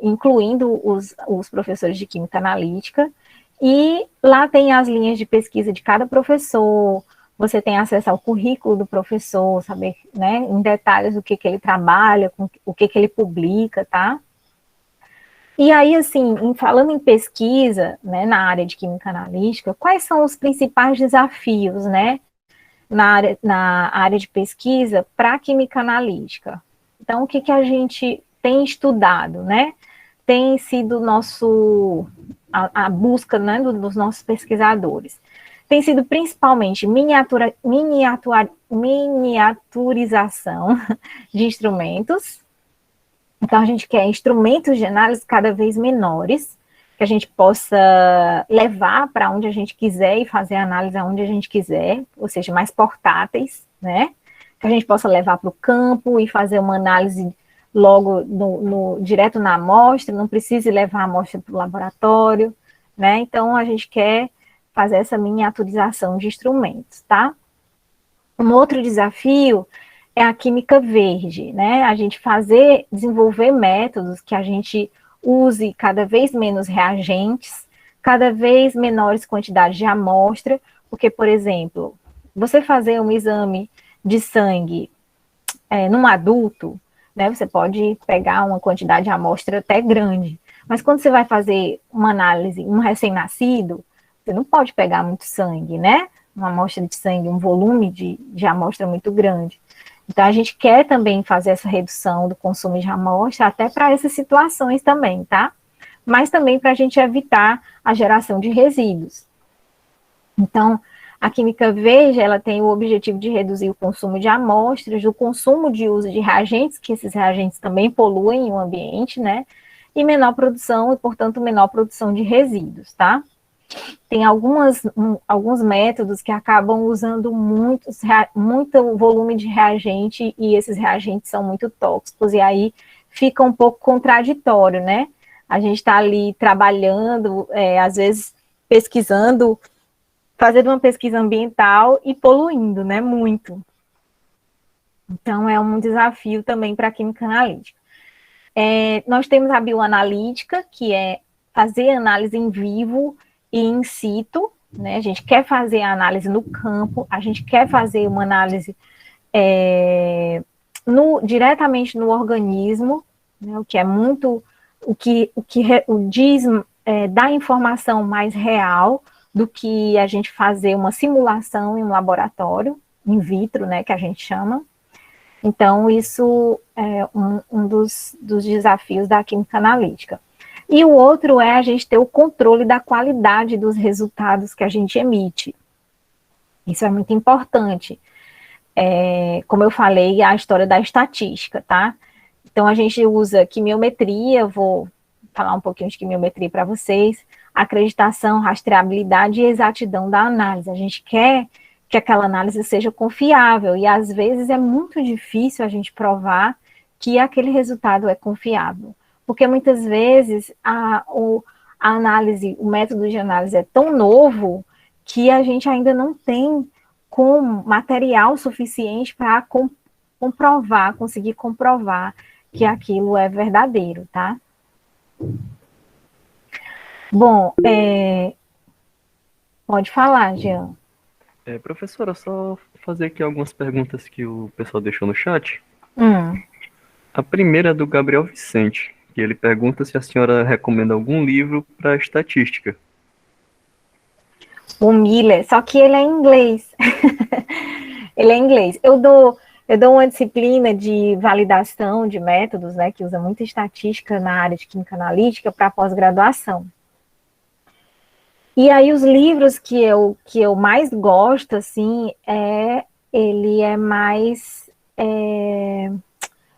Incluindo os professores de Química Analítica. E lá tem as linhas de pesquisa de cada professor, você tem acesso ao currículo do professor, saber, né, em detalhes o que ele trabalha, o que ele publica, tá? E aí, assim, falando em pesquisa, né, na área de Química Analítica, quais são os principais desafios, né, na área de pesquisa para a Química Analítica? Então, o que a gente tem estudado, né? Tem sido a busca, né, dos nossos pesquisadores. Tem sido principalmente miniaturização de instrumentos. Então, a gente quer instrumentos de análise cada vez menores, que a gente possa levar para onde a gente quiser e fazer a análise aonde a gente quiser, ou seja, mais portáteis, né? Que a gente possa levar para o campo e fazer uma análise logo direto na amostra, não precise levar a amostra para o laboratório, né? Então, a gente quer fazer essa miniaturização de instrumentos, tá? Um outro desafio é a química verde, né? A gente desenvolver métodos que a gente use cada vez menos reagentes, cada vez menores quantidades de amostra, porque, por exemplo, você fazer um exame de sangue num adulto, né, você pode pegar uma quantidade de amostra até grande, mas quando você vai fazer uma análise, um recém-nascido, você não pode pegar muito sangue, né? Uma amostra de sangue, um volume de amostra muito grande. Então, a gente quer também fazer essa redução do consumo de amostra, até para essas situações também, tá? Mas também para a gente evitar a geração de resíduos. Então, a química verde, ela tem o objetivo de reduzir o consumo de amostras, o consumo de uso de reagentes, que esses reagentes também poluem o ambiente, né? E menor produção, e, portanto, menor produção de resíduos, tá? Tem alguns métodos que acabam usando muito volume de reagente, e esses reagentes são muito tóxicos, e aí fica um pouco contraditório, né? A gente está ali trabalhando, às vezes pesquisando, fazendo uma pesquisa ambiental e poluindo, né? Muito. Então, é um desafio também para a química analítica. Nós temos a bioanalítica, que é fazer análise em vivo e in situ, né? A gente quer fazer a análise no campo, a gente quer fazer uma análise diretamente no organismo, né? O que é muito, dá informação mais real do que a gente fazer uma simulação em um laboratório, in vitro, né, que a gente chama. Então, isso é um dos desafios da química analítica. E o outro é a gente ter o controle da qualidade dos resultados que a gente emite. Isso é muito importante. Como eu falei, a história da estatística, tá? Então, a gente usa quimiometria, vou falar um pouquinho de quimiometria para vocês, acreditação, rastreabilidade e exatidão da análise. A gente quer que aquela análise seja confiável, e às vezes é muito difícil a gente provar que aquele resultado é confiável, porque muitas vezes a análise, o método de análise é tão novo que a gente ainda não tem material suficiente para conseguir comprovar que aquilo é verdadeiro, tá? Bom, pode falar, Jean. Professora, só fazer aqui algumas perguntas que o pessoal deixou no chat. A primeira é do Gabriel Vicente, que ele pergunta se a senhora recomenda algum livro para estatística. O Miller, só que ele é em inglês. Ele é em inglês. Eu dou uma disciplina de validação de métodos, né, que usa muita estatística na área de química analítica para pós-graduação. E aí os livros que eu mais gosto, assim, ele é mais,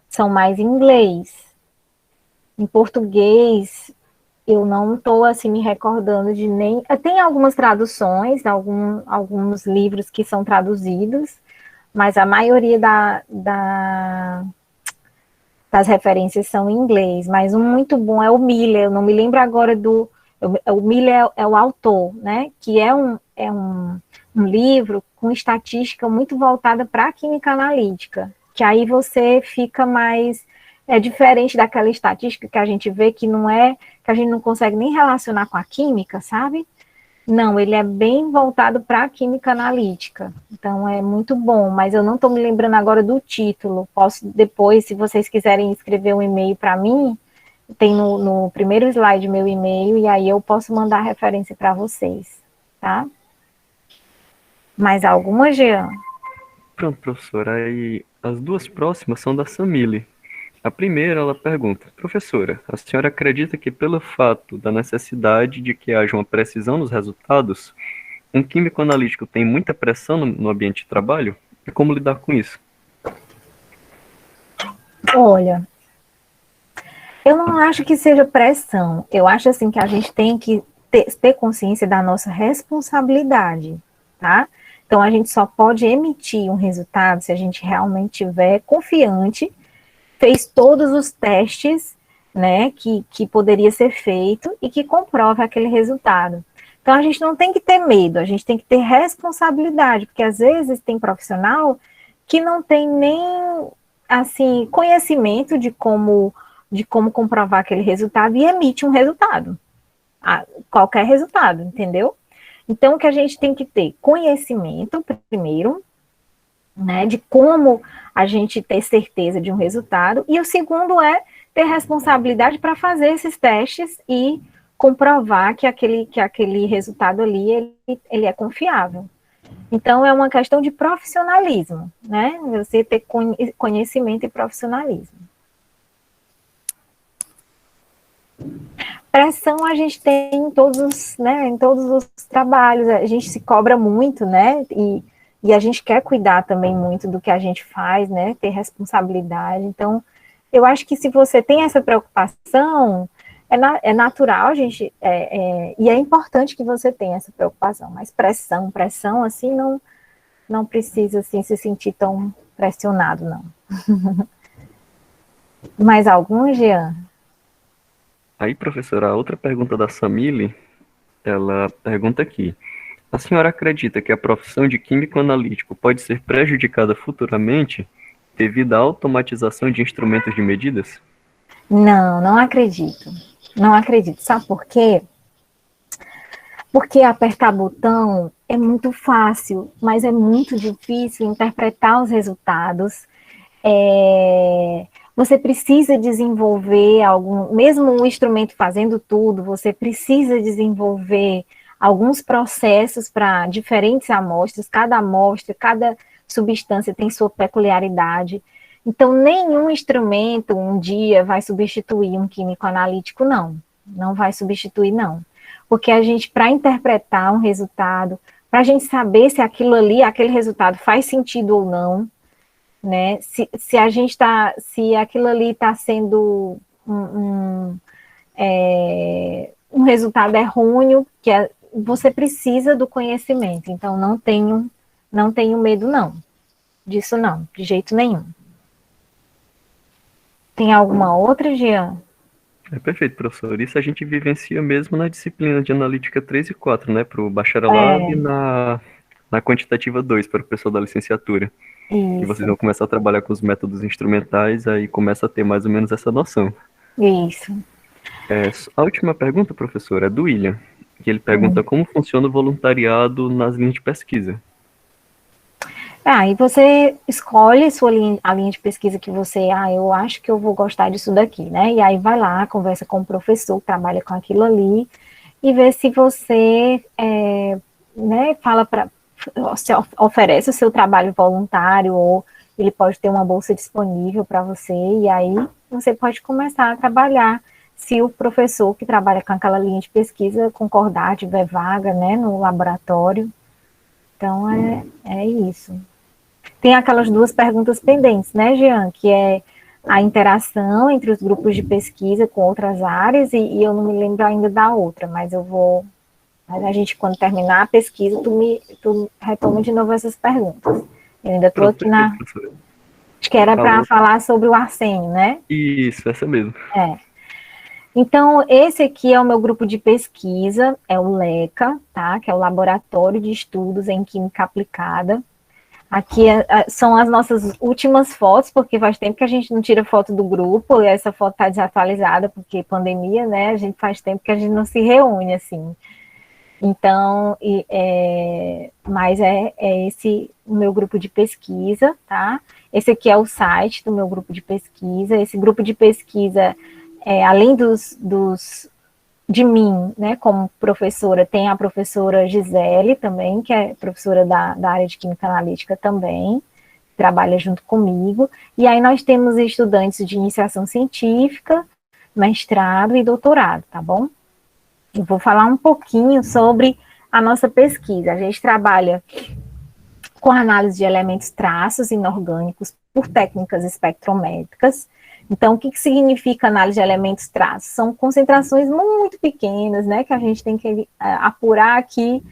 são mais em inglês. Em português, eu não estou assim me recordando de nem. Tem algumas traduções, alguns livros que são traduzidos, mas a maioria das referências são em inglês. Mas um muito bom é o Miller, eu não me lembro agora do. O Miller é o autor, né? Que é um livro com estatística muito voltada para a química analítica, que aí você fica mais. É diferente daquela estatística que a gente vê que não é, que a gente não consegue nem relacionar com a química, sabe? Não, ele é bem voltado para a química analítica. Então é muito bom, mas eu não estou me lembrando agora do título. Posso depois, se vocês quiserem escrever um e-mail para mim, tem no primeiro slide meu e-mail, e aí eu posso mandar a referência para vocês, tá? Mais alguma, Jean? Pronto, professora. Aí as duas próximas são da Samile. A primeira, ela pergunta: professora, a senhora acredita que pelo fato da necessidade de que haja uma precisão nos resultados, um químico analítico tem muita pressão no ambiente de trabalho? E como lidar com isso? Olha, eu não acho que seja pressão. Eu acho assim que a gente tem que ter consciência da nossa responsabilidade, tá? Então a gente só pode emitir um resultado se a gente realmente estiver confiante, fez todos os testes, né, que poderia ser feito e que comprova aquele resultado. Então, a gente não tem que ter medo, a gente tem que ter responsabilidade, porque às vezes tem profissional que não tem nem, assim, conhecimento de como comprovar aquele resultado e emite um resultado, qualquer resultado, entendeu? Então, o que a gente tem que ter conhecimento, primeiro, né, de como a gente ter certeza de um resultado, e o segundo é ter responsabilidade para fazer esses testes e comprovar que aquele resultado ali, ele é confiável. Então, é uma questão de profissionalismo, né, você ter conhecimento e profissionalismo. Pressão a gente tem em todos os trabalhos, a gente se cobra muito, né, e a gente quer cuidar também muito do que a gente faz, né, ter responsabilidade. Então, eu acho que se você tem essa preocupação, é natural, gente, e é importante que você tenha essa preocupação, mas pressão, assim, não precisa, assim, se sentir tão pressionado, não. Mais algum, Jean? Aí, professora, a outra pergunta da Samile, ela pergunta aqui: a senhora acredita que a profissão de químico analítico pode ser prejudicada futuramente devido à automatização de instrumentos de medidas? Não acredito. Não acredito. Sabe por quê? Porque apertar botão é muito fácil, mas é muito difícil interpretar os resultados. Você precisa desenvolver mesmo um instrumento fazendo tudo, você precisa desenvolver alguns processos para diferentes amostras, cada substância tem sua peculiaridade. Então, nenhum instrumento um dia vai substituir um químico analítico, não vai substituir, não. Porque a gente, para interpretar um resultado, para a gente saber se aquele resultado faz sentido ou não, né? Se aquilo ali está sendo um resultado errôneo, você precisa do conhecimento. Então, não tenho medo, não. Disso não, de jeito nenhum. Tem alguma outra, Jean? Perfeito, professor. Isso a gente vivencia mesmo na disciplina de analítica 3 e 4, né? Para o bacharelado e na quantitativa 2, para o pessoal da licenciatura. Isso. Que vocês vão começar a trabalhar com os métodos instrumentais, aí começa a ter mais ou menos essa noção. Isso. A última pergunta, professor, é do William, que ele pergunta como funciona o voluntariado nas linhas de pesquisa. E você escolhe a linha de pesquisa que você, eu acho que eu vou gostar disso daqui, né? E aí vai lá, conversa com o professor que trabalha com aquilo ali, e vê se você, oferece o seu trabalho voluntário, ou ele pode ter uma bolsa disponível para você, e aí você pode começar a trabalhar, se o professor que trabalha com aquela linha de pesquisa concordar, tiver vaga, né, no laboratório. Então, é isso. Tem aquelas duas perguntas pendentes, né, Jean, que é a interação entre os grupos de pesquisa com outras áreas, e eu não me lembro ainda da outra, mas mas a gente, quando terminar a pesquisa, tu retoma de novo essas perguntas. Eu ainda estou aqui acho que era para falar sobre o arsênio, né? Isso, essa mesmo. Então, esse aqui é o meu grupo de pesquisa, é o LECA, tá? Que é o Laboratório de Estudos em Química Aplicada. Aqui são as nossas últimas fotos, porque faz tempo que a gente não tira foto do grupo, e essa foto está desatualizada, porque pandemia, né? A gente faz tempo que a gente não se reúne, assim. Então, mas é esse o meu grupo de pesquisa, tá? Esse aqui é o site do meu grupo de pesquisa. Esse grupo de pesquisa, além de mim, né, como professora, tem a professora Gisele também, que é professora da área de Química Analítica também, trabalha junto comigo. E aí nós temos estudantes de iniciação científica, mestrado e doutorado, tá bom? Eu vou falar um pouquinho sobre a nossa pesquisa. A gente trabalha com análise de elementos traços inorgânicos por técnicas espectrométricas. Então, o que significa análise de elementos traços? São concentrações muito pequenas, né, que a gente tem que apurar aqui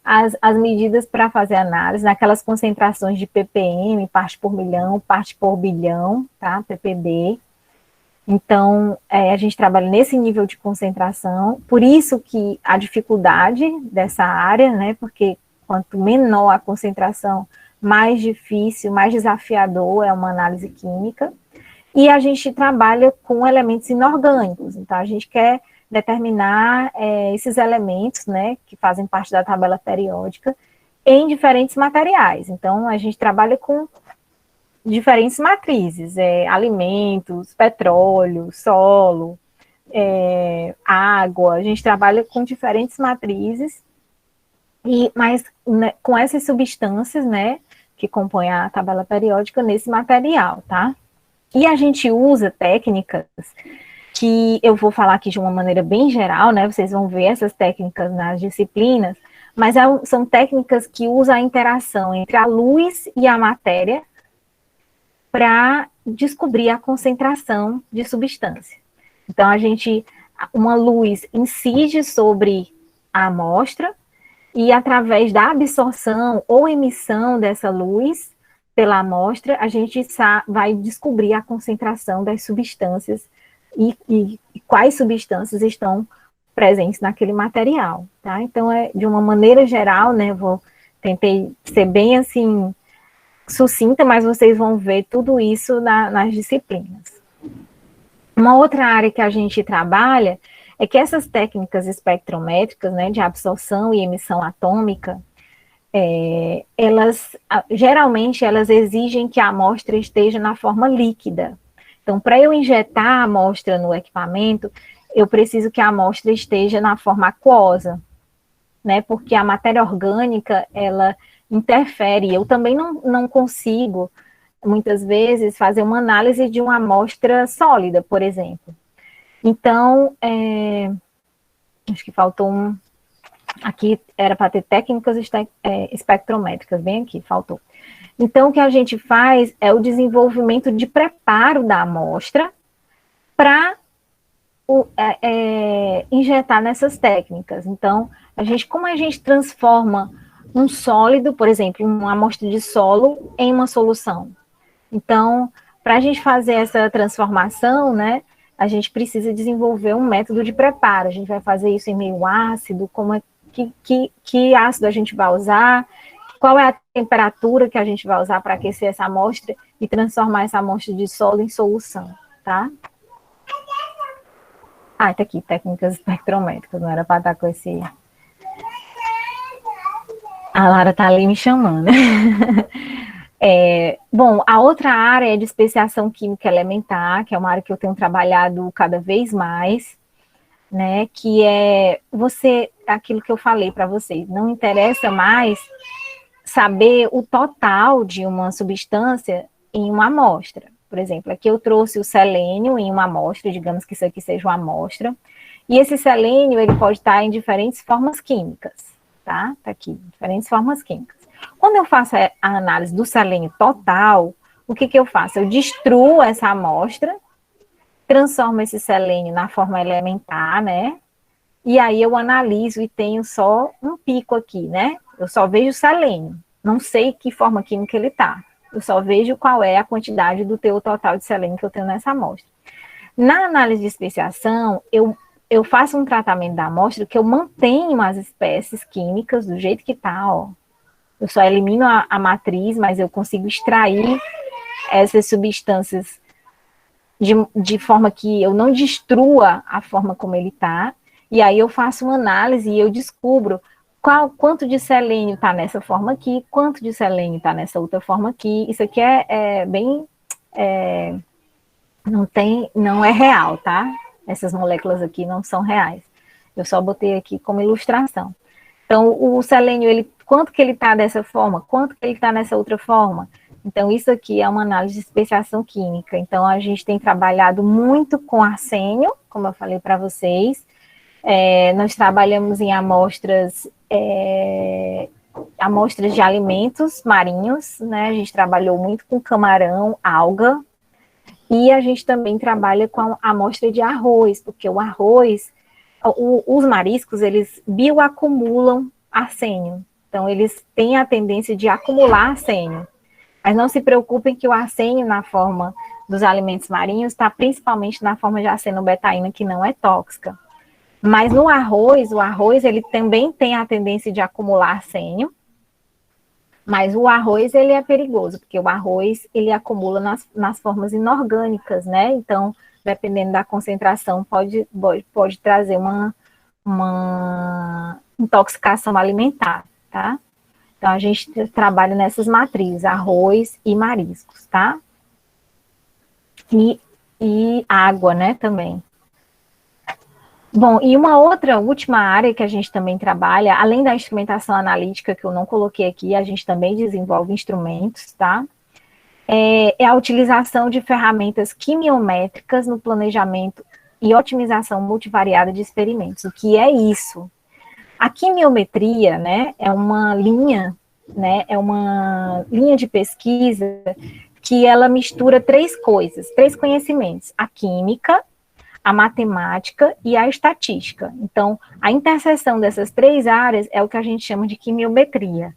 as medidas para fazer análise, naquelas concentrações de ppm, parte por milhão, parte por bilhão, tá, ppb. Então, a gente trabalha nesse nível de concentração, por isso que a dificuldade dessa área, né, porque quanto menor a concentração, mais difícil, mais desafiador é uma análise química, e a gente trabalha com elementos inorgânicos, então a gente quer determinar esses elementos, né, que fazem parte da tabela periódica, em diferentes materiais. Então, a gente trabalha com diferentes matrizes, alimentos, petróleo, solo, água, a gente trabalha com diferentes matrizes, mas né, com essas substâncias, né, que compõem a tabela periódica nesse material, tá? E a gente usa técnicas que eu vou falar aqui de uma maneira bem geral, né, vocês vão ver essas técnicas nas disciplinas, mas são técnicas que usam a interação entre a luz e a matéria para descobrir a concentração de substância. Então, uma luz incide sobre a amostra e através da absorção ou emissão dessa luz pela amostra, a gente vai descobrir a concentração das substâncias e quais substâncias estão presentes naquele material, tá? Então, de uma maneira geral, né, tentei ser bem assim sucinta, mas vocês vão ver tudo isso nas disciplinas. Uma outra área que a gente trabalha é que essas técnicas espectrométricas, né, de absorção e emissão atômica, geralmente elas exigem que a amostra esteja na forma líquida. Então, para eu injetar a amostra no equipamento, eu preciso que a amostra esteja na forma aquosa, né, porque a matéria orgânica, ela interfere. Eu também não consigo, muitas vezes, fazer uma análise de uma amostra sólida, por exemplo. Então, acho que faltou aqui era para ter técnicas espectrométricas, bem aqui, faltou. Então, o que a gente faz é o desenvolvimento de preparo da amostra para injetar nessas técnicas. Então, como a gente transforma um sólido, por exemplo, uma amostra de solo em uma solução. Então, para a gente fazer essa transformação, né, a gente precisa desenvolver um método de preparo. A gente vai fazer isso em meio ácido, que ácido a gente vai usar, qual é a temperatura que a gente vai usar para aquecer essa amostra e transformar essa amostra de solo em solução, tá? Tá aqui, técnicas espectrométricas, não era para estar com esse... A Lara tá ali me chamando. Bom, a outra área é de especiação química elementar, que é uma área que eu tenho trabalhado cada vez mais, né, que é aquilo que eu falei para vocês, não interessa mais saber o total de uma substância em uma amostra. Por exemplo, aqui eu trouxe o selênio em uma amostra, digamos que isso aqui seja uma amostra, e esse selênio, ele pode estar em diferentes formas químicas, tá? Tá aqui, diferentes formas químicas. Quando eu faço a análise do selênio total, o que eu faço? Eu destruo essa amostra, transformo esse selênio na forma elementar, né? E aí eu analiso e tenho só um pico aqui, né? Eu só vejo selênio, não sei que forma química ele está. Eu só vejo qual é a quantidade do teor total de selênio que eu tenho nessa amostra. Na análise de especiação, eu faço um tratamento da amostra que eu mantenho as espécies químicas do jeito que está, ó. Eu só elimino a matriz, mas eu consigo extrair essas substâncias de forma que eu não destrua a forma como ele está. E aí eu faço uma análise e eu descubro quanto de selênio está nessa forma aqui, quanto de selênio está nessa outra forma aqui. Isso aqui é bem... não é real, tá? Essas moléculas aqui não são reais. Eu só botei aqui como ilustração. Então, o selênio, quanto que ele está dessa forma, quanto que ele está nessa outra forma. Então, isso aqui é uma análise de especiação química. Então, a gente tem trabalhado muito com arsênio, como eu falei para vocês. Nós trabalhamos em amostras de alimentos marinhos, né? A gente trabalhou muito com camarão, alga, e a gente também trabalha com a amostra de arroz, porque o arroz, os mariscos, eles bioacumulam arsênio. Então, eles têm a tendência de acumular arsênio. Mas não se preocupem que o arsênio na forma dos alimentos marinhos está principalmente na forma de arsenobetaína, que não é tóxica. Mas no arroz, o arroz ele também tem a tendência de acumular arsênio, mas o arroz ele é perigoso, porque o arroz ele acumula nas formas inorgânicas, né? Então, dependendo da concentração, pode trazer uma intoxicação alimentar, tá? Então, a gente trabalha nessas matrizes, arroz e mariscos, tá? E água, né, também. Bom, e uma última área que a gente também trabalha, além da instrumentação analítica, que eu não coloquei aqui, a gente também desenvolve instrumentos, tá? É a utilização de ferramentas quimiométricas no planejamento e otimização multivariada de experimentos. O que é isso? A quimiometria, né, é uma linha de pesquisa que ela mistura três conhecimentos: a química, a matemática e a estatística. Então, a interseção dessas três áreas é o que a gente chama de quimiometria.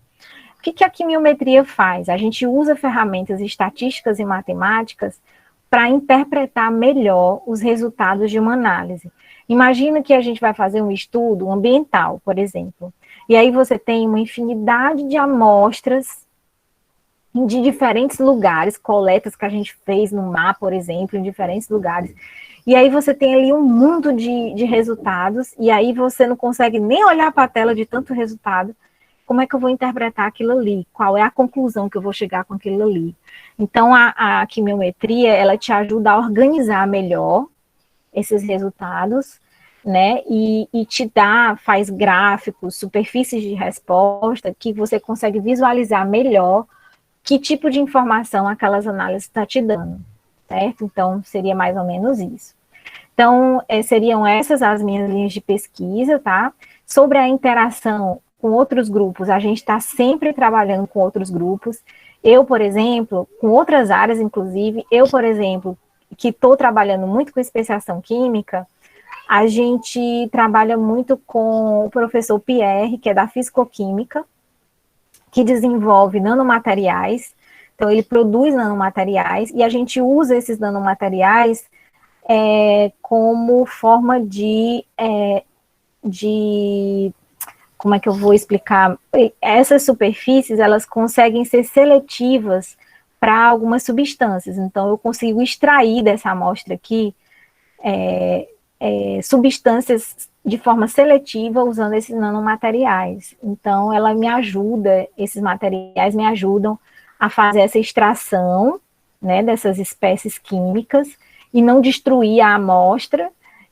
O que a quimiometria faz? A gente usa ferramentas estatísticas e matemáticas para interpretar melhor os resultados de uma análise. Imagina que a gente vai fazer um estudo ambiental, por exemplo, e aí você tem uma infinidade de amostras de diferentes lugares, coletas que a gente fez no mar, por exemplo, em diferentes lugares. E aí você tem ali um mundo de resultados, e aí você não consegue nem olhar para a tela de tanto resultado. Como é que eu vou interpretar aquilo ali? Qual é a conclusão que eu vou chegar com aquilo ali? Então, a quimiometria, ela te ajuda a organizar melhor esses resultados, né? E faz gráficos, superfícies de resposta, que você consegue visualizar melhor que tipo de informação aquelas análises estão te dando, certo? Então, seria mais ou menos isso. Então, seriam essas as minhas linhas de pesquisa, tá? Sobre a interação com outros grupos, a gente está sempre trabalhando com outros grupos. Eu, por exemplo, com outras áreas, inclusive, por exemplo, que estou trabalhando muito com especiação química, a gente trabalha muito com o professor Pierre, que é da Fisicoquímica, que desenvolve nanomateriais. Então, ele produz nanomateriais, e a gente usa esses nanomateriais como forma como é que eu vou explicar? Essas superfícies, elas conseguem ser seletivas para algumas substâncias. Então, eu consigo extrair dessa amostra aqui substâncias de forma seletiva usando esses nanomateriais. Então, esses materiais me ajudam a fazer essa extração, né, dessas espécies químicas e não destruir a amostra,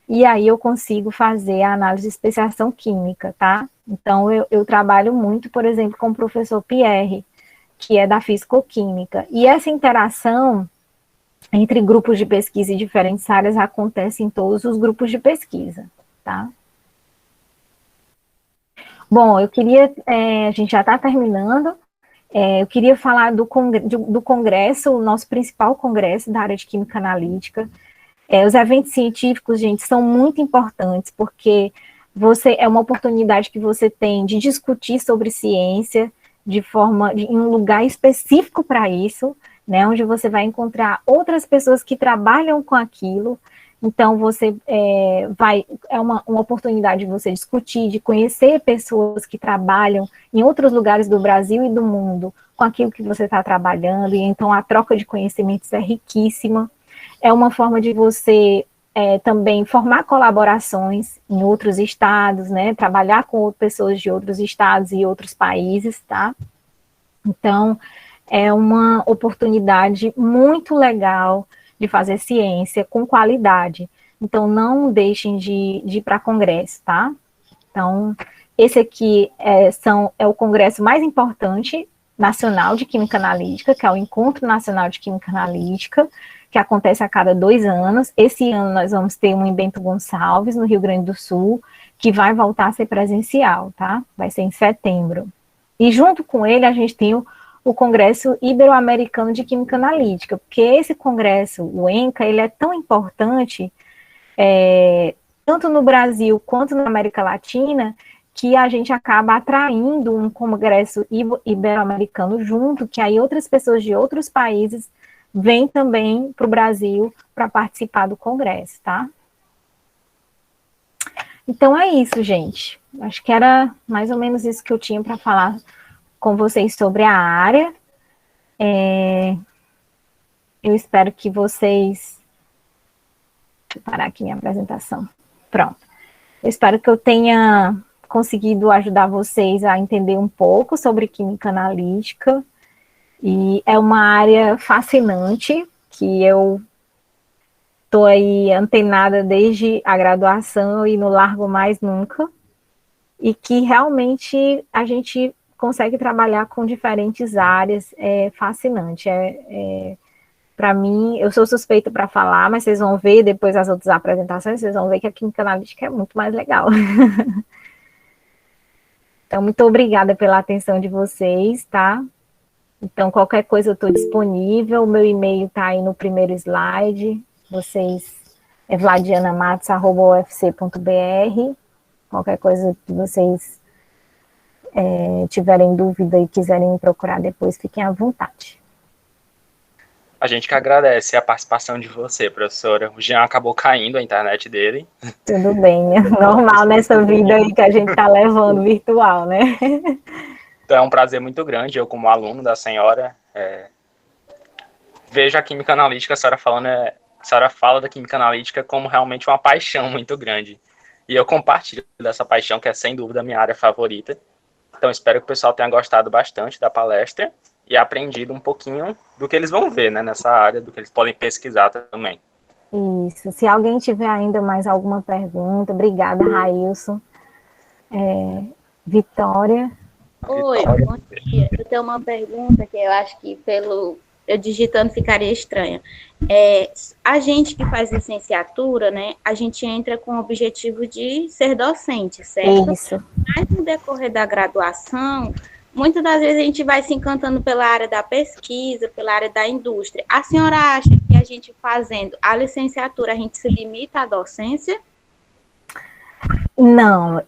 e aí eu consigo fazer a análise de especiação química, tá? Então, eu trabalho muito, por exemplo, com o professor Pierre, que é da Fisicoquímica, e essa interação entre grupos de pesquisa e diferentes áreas acontece em todos os grupos de pesquisa, tá? Bom, a gente já está terminando. Eu queria falar do congresso, o nosso principal congresso da área de química analítica. Os eventos científicos, gente, são muito importantes, porque é uma oportunidade que você tem de discutir sobre ciência em um lugar específico para isso, né, onde você vai encontrar outras pessoas que trabalham com aquilo. Então, é uma oportunidade de você discutir, de conhecer pessoas que trabalham em outros lugares do Brasil e do mundo com aquilo que você está trabalhando, e então a troca de conhecimentos é riquíssima. É uma forma de você também formar colaborações em outros estados, né, trabalhar com pessoas de outros estados e outros países, tá? Então, é uma oportunidade muito legal de fazer ciência com qualidade. Então, não deixem de ir para congresso, tá? Então, esse aqui é o congresso mais importante nacional de Química Analítica, que é o Encontro Nacional de Química Analítica, que acontece a cada 2 anos. Esse ano nós vamos ter um em Bento Gonçalves, no Rio Grande do Sul, que vai voltar a ser presencial, tá? Vai ser em setembro. E junto com ele, a gente tem o Congresso Ibero-Americano de Química Analítica, porque esse congresso, o ENCA, ele é tão importante, tanto no Brasil quanto na América Latina, que a gente acaba atraindo um congresso ibero-americano junto, que aí outras pessoas de outros países vêm também para o Brasil para participar do congresso, tá? Então é isso, gente. Acho que era mais ou menos isso que eu tinha para falar com vocês sobre a área. Eu espero que vocês... Deixa eu parar aqui minha apresentação. Pronto. Eu espero que eu tenha conseguido ajudar vocês a entender um pouco sobre química analítica. E é uma área fascinante, que eu estou aí antenada desde a graduação e não largo mais nunca. E que realmente a gente consegue trabalhar com diferentes áreas, é fascinante. Para mim, eu sou suspeita para falar, mas vocês vão ver depois as outras apresentações, vocês vão ver que a química analítica é muito mais legal. Então, muito obrigada pela atenção de vocês, tá? Então, qualquer coisa eu estou disponível, o meu e-mail está aí no primeiro slide, é vladianamatos@ufc.br, qualquer coisa que vocês tiverem dúvida e quiserem me procurar depois, fiquem à vontade. A gente que agradece a participação de você, professora. O Jean acabou caindo a internet dele. Tudo bem, é normal nessa vida aí que a gente está levando virtual, né? Então é um prazer muito grande, eu como aluno da senhora, vejo a química analítica, a senhora fala da química analítica como realmente uma paixão muito grande. E eu compartilho dessa paixão, que é sem dúvida a minha área favorita. Então espero que o pessoal tenha gostado bastante da palestra e aprendido um pouquinho do que eles vão ver, né, nessa área, do que eles podem pesquisar também. Isso. Se alguém tiver ainda mais alguma pergunta, obrigada, Railson. Vitória. Oi, bom dia. Eu tenho uma pergunta que eu acho que eu digitando ficaria estranha. A gente que faz licenciatura, né, a gente entra com o objetivo de ser docente, certo? Isso. Mas no decorrer da graduação, muitas das vezes a gente vai se encantando pela área da pesquisa, pela área da indústria. A senhora acha que a gente fazendo a licenciatura, a gente se limita à docência? Não,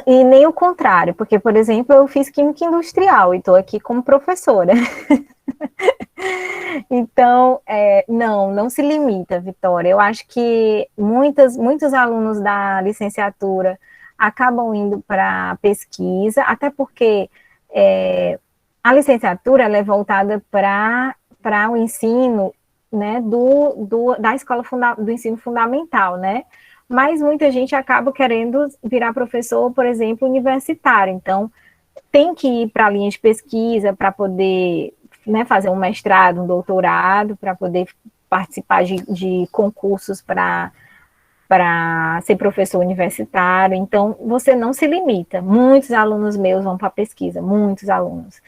e nem o contrário, porque, por exemplo, eu fiz química industrial e estou aqui como professora. Então, não se limita, Vitória. Eu acho que muitos alunos da licenciatura acabam indo para pesquisa, até porque a licenciatura ela é voltada para o ensino, né, da escola do ensino fundamental, né? Mas muita gente acaba querendo virar professor, por exemplo, universitário. Então, tem que ir para a linha de pesquisa para poder, né, fazer um mestrado, um doutorado, para poder participar de concursos para ser professor universitário. Então, você não se limita. Muitos alunos meus vão para a pesquisa, muitos alunos.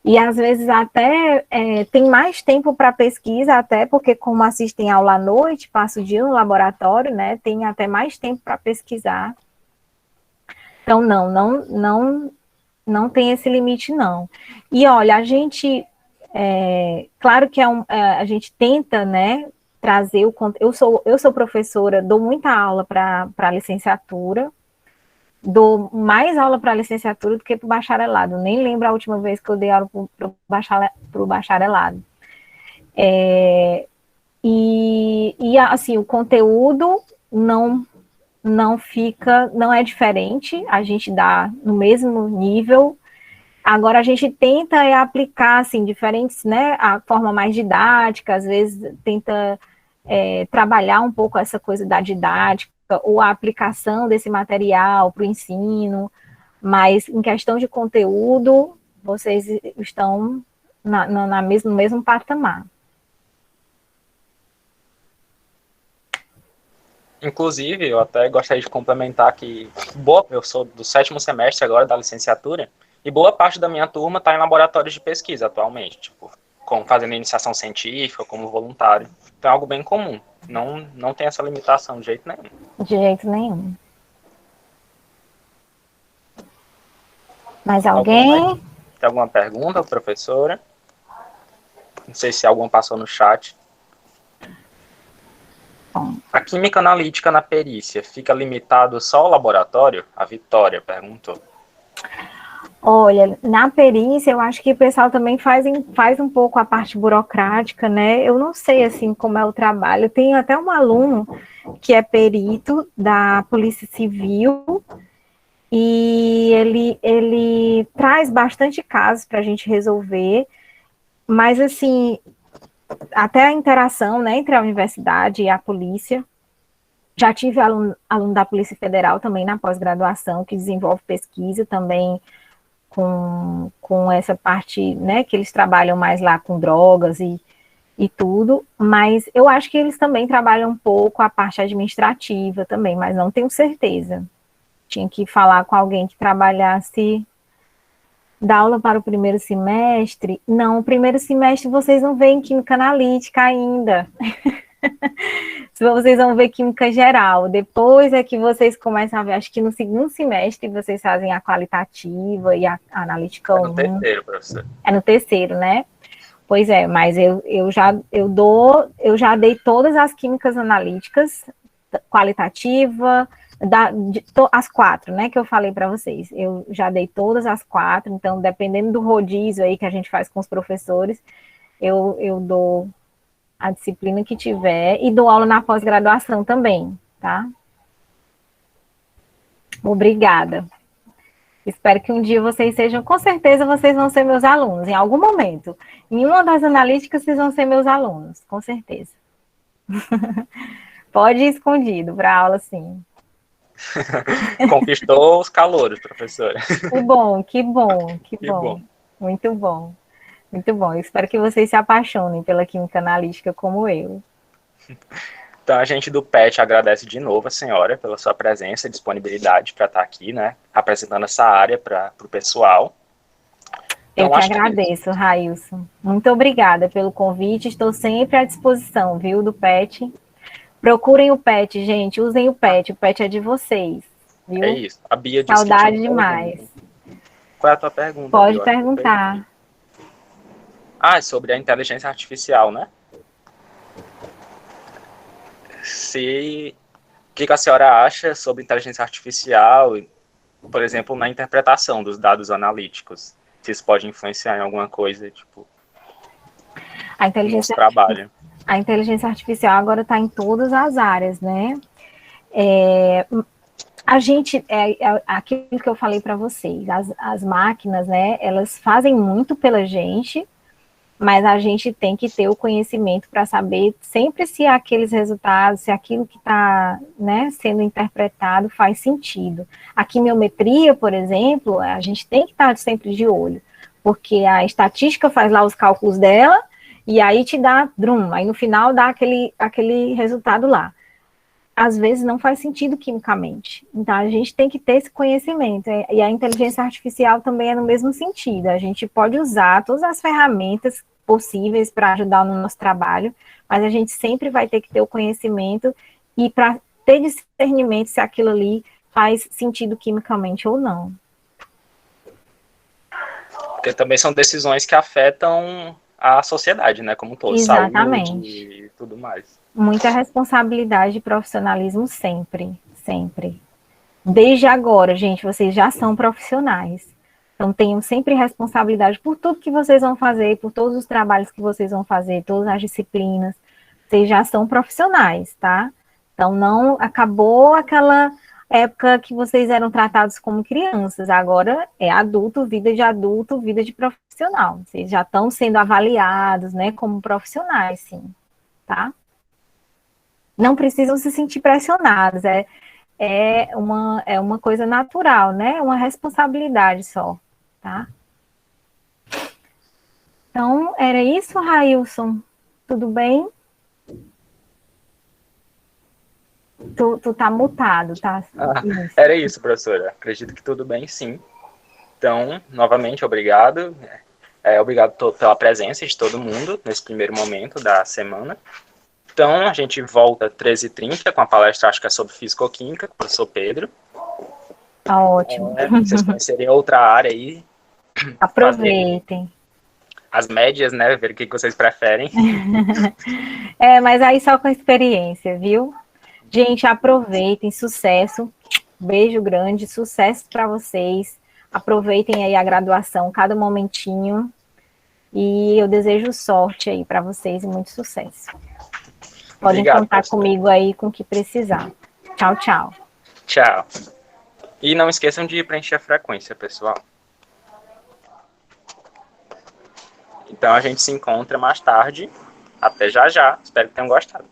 E, às vezes, até tem mais tempo para pesquisa, até porque, como assistem aula à noite, passa o dia no laboratório, né, tem até mais tempo para pesquisar. Então, não tem esse limite, não. E olha, a gente, claro que a gente tenta, né, trazer o conteúdo. Eu sou professora, dou muita aula para a licenciatura, dou mais aula para a licenciatura do que para o bacharelado. Nem lembro a última vez que eu dei aula para o bacharelado. E assim, o conteúdo não fica, não é diferente, a gente dá no mesmo nível. Agora a gente tenta aplicar assim diferentes, né, a forma mais didática, às vezes tenta trabalhar um pouco essa coisa da didática ou a aplicação desse material para o ensino, mas em questão de conteúdo, vocês estão no mesmo patamar. Inclusive, eu até gostaria de complementar que eu sou do 7º semestre agora da licenciatura, e boa parte da minha turma está em laboratórios de pesquisa atualmente, tipo, como fazendo iniciação científica, como voluntário. Então é algo bem comum. Não tem essa limitação de jeito nenhum. De jeito nenhum. Mais alguém? Tem alguma pergunta, professora? Não sei se alguma passou no chat. A química analítica na perícia fica limitado só ao laboratório? A Vitória perguntou. Olha, na perícia, eu acho que o pessoal também faz um pouco a parte burocrática, né? Eu não sei, assim, como é o trabalho. Eu tenho até um aluno que é perito da Polícia Civil e ele traz bastante casos para a gente resolver, mas, assim, até a interação, né, entre a universidade e a polícia. Já tive aluno da Polícia Federal também na pós-graduação, que desenvolve pesquisa também com essa parte, né, que eles trabalham mais lá com drogas e tudo, mas eu acho que eles também trabalham um pouco a parte administrativa também, mas não tenho certeza. Tinha que falar com alguém que trabalhasse, dar aula para o primeiro semestre. Não, o primeiro semestre vocês não veem química analítica ainda. Vocês vão ver química geral, depois é que vocês começam a ver, acho que no segundo semestre vocês fazem a qualitativa e a analítica 1. É no terceiro, professor. É no terceiro, né? Pois é, mas eu já dei todas as químicas analíticas, qualitativa, as 4, né, que eu falei para vocês. Eu já dei todas as 4, então dependendo do rodízio aí que a gente faz com os professores, eu dou a disciplina que tiver, e dou aula na pós-graduação também, tá? Obrigada. Espero que um dia vocês sejam, com certeza vocês vão ser meus alunos, em algum momento. Em uma das analíticas vocês vão ser meus alunos, com certeza. Pode ir escondido para aula, sim. Conquistou os calouros, professora. Que bom, que bom, que bom. Muito bom. Muito bom, eu espero que vocês se apaixonem pela química analítica como eu. Então, a gente do PET agradece de novo a senhora pela sua presença e disponibilidade para estar aqui, né, apresentando essa área para o pessoal. Então, eu que agradeço, Railson. Muito obrigada pelo convite, estou sempre à disposição, viu, do PET. Procurem o PET, gente, usem o PET é de vocês, viu? É isso, a Bia disse Saudade demais. Qual é a tua pergunta? Pode perguntar. É sobre a inteligência artificial, né? O que a senhora acha sobre inteligência artificial, por exemplo, na interpretação dos dados analíticos? Se isso pode influenciar em alguma coisa, tipo, no nosso trabalho. A inteligência artificial agora está em todas as áreas, né? A gente, aquilo que eu falei para vocês, as máquinas, né, elas fazem muito pela gente, mas a gente tem que ter o conhecimento para saber sempre se aqueles resultados, se aquilo que está, né, sendo interpretado faz sentido. A quimiometria, por exemplo, a gente tem que estar sempre de olho, porque a estatística faz lá os cálculos dela, e aí te dá, aí no final dá aquele resultado lá. Às vezes não faz sentido quimicamente. Então, a gente tem que ter esse conhecimento. E a inteligência artificial também é no mesmo sentido. A gente pode usar todas as ferramentas possíveis para ajudar no nosso trabalho, mas a gente sempre vai ter que ter o conhecimento e para ter discernimento se aquilo ali faz sentido quimicamente ou não. Porque também são decisões que afetam a sociedade, né, como um todo, Exatamente. saúde e tudo mais. Muita responsabilidade e profissionalismo sempre, sempre. Desde agora, gente, vocês já são profissionais. Então, tenham sempre responsabilidade por tudo que vocês vão fazer, por todos os trabalhos que vocês vão fazer, todas as disciplinas. Vocês já são profissionais, tá? Então, não acabou aquela época que vocês eram tratados como crianças. Agora é adulto, vida de profissional. Vocês já estão sendo avaliados, né, como profissionais, sim, tá? Não precisam se sentir pressionados, é uma coisa natural, né? Uma responsabilidade só, tá? Então, era isso, Railson? Tudo bem? Tu tá mutado, tá? Era isso, professora. Acredito que tudo bem, sim. Então, novamente, obrigado. Obrigado pela presença de todo mundo nesse primeiro momento da semana. Então, a gente volta às 13h30 com a palestra, acho que é sobre Físico-Química, com o professor Pedro. Tá ótimo. Vocês conhecerem outra área aí. Aproveitem. As médias, né? Ver o que vocês preferem. Mas aí só com experiência, viu? Gente, aproveitem, sucesso. Beijo grande, sucesso para vocês. Aproveitem aí a graduação, cada momentinho. E eu desejo sorte aí para vocês e muito sucesso. Podem contar comigo aí com o que precisar. Tchau, tchau. Tchau. E não esqueçam de preencher a frequência, pessoal. Então a gente se encontra mais tarde. Até já já. Espero que tenham gostado.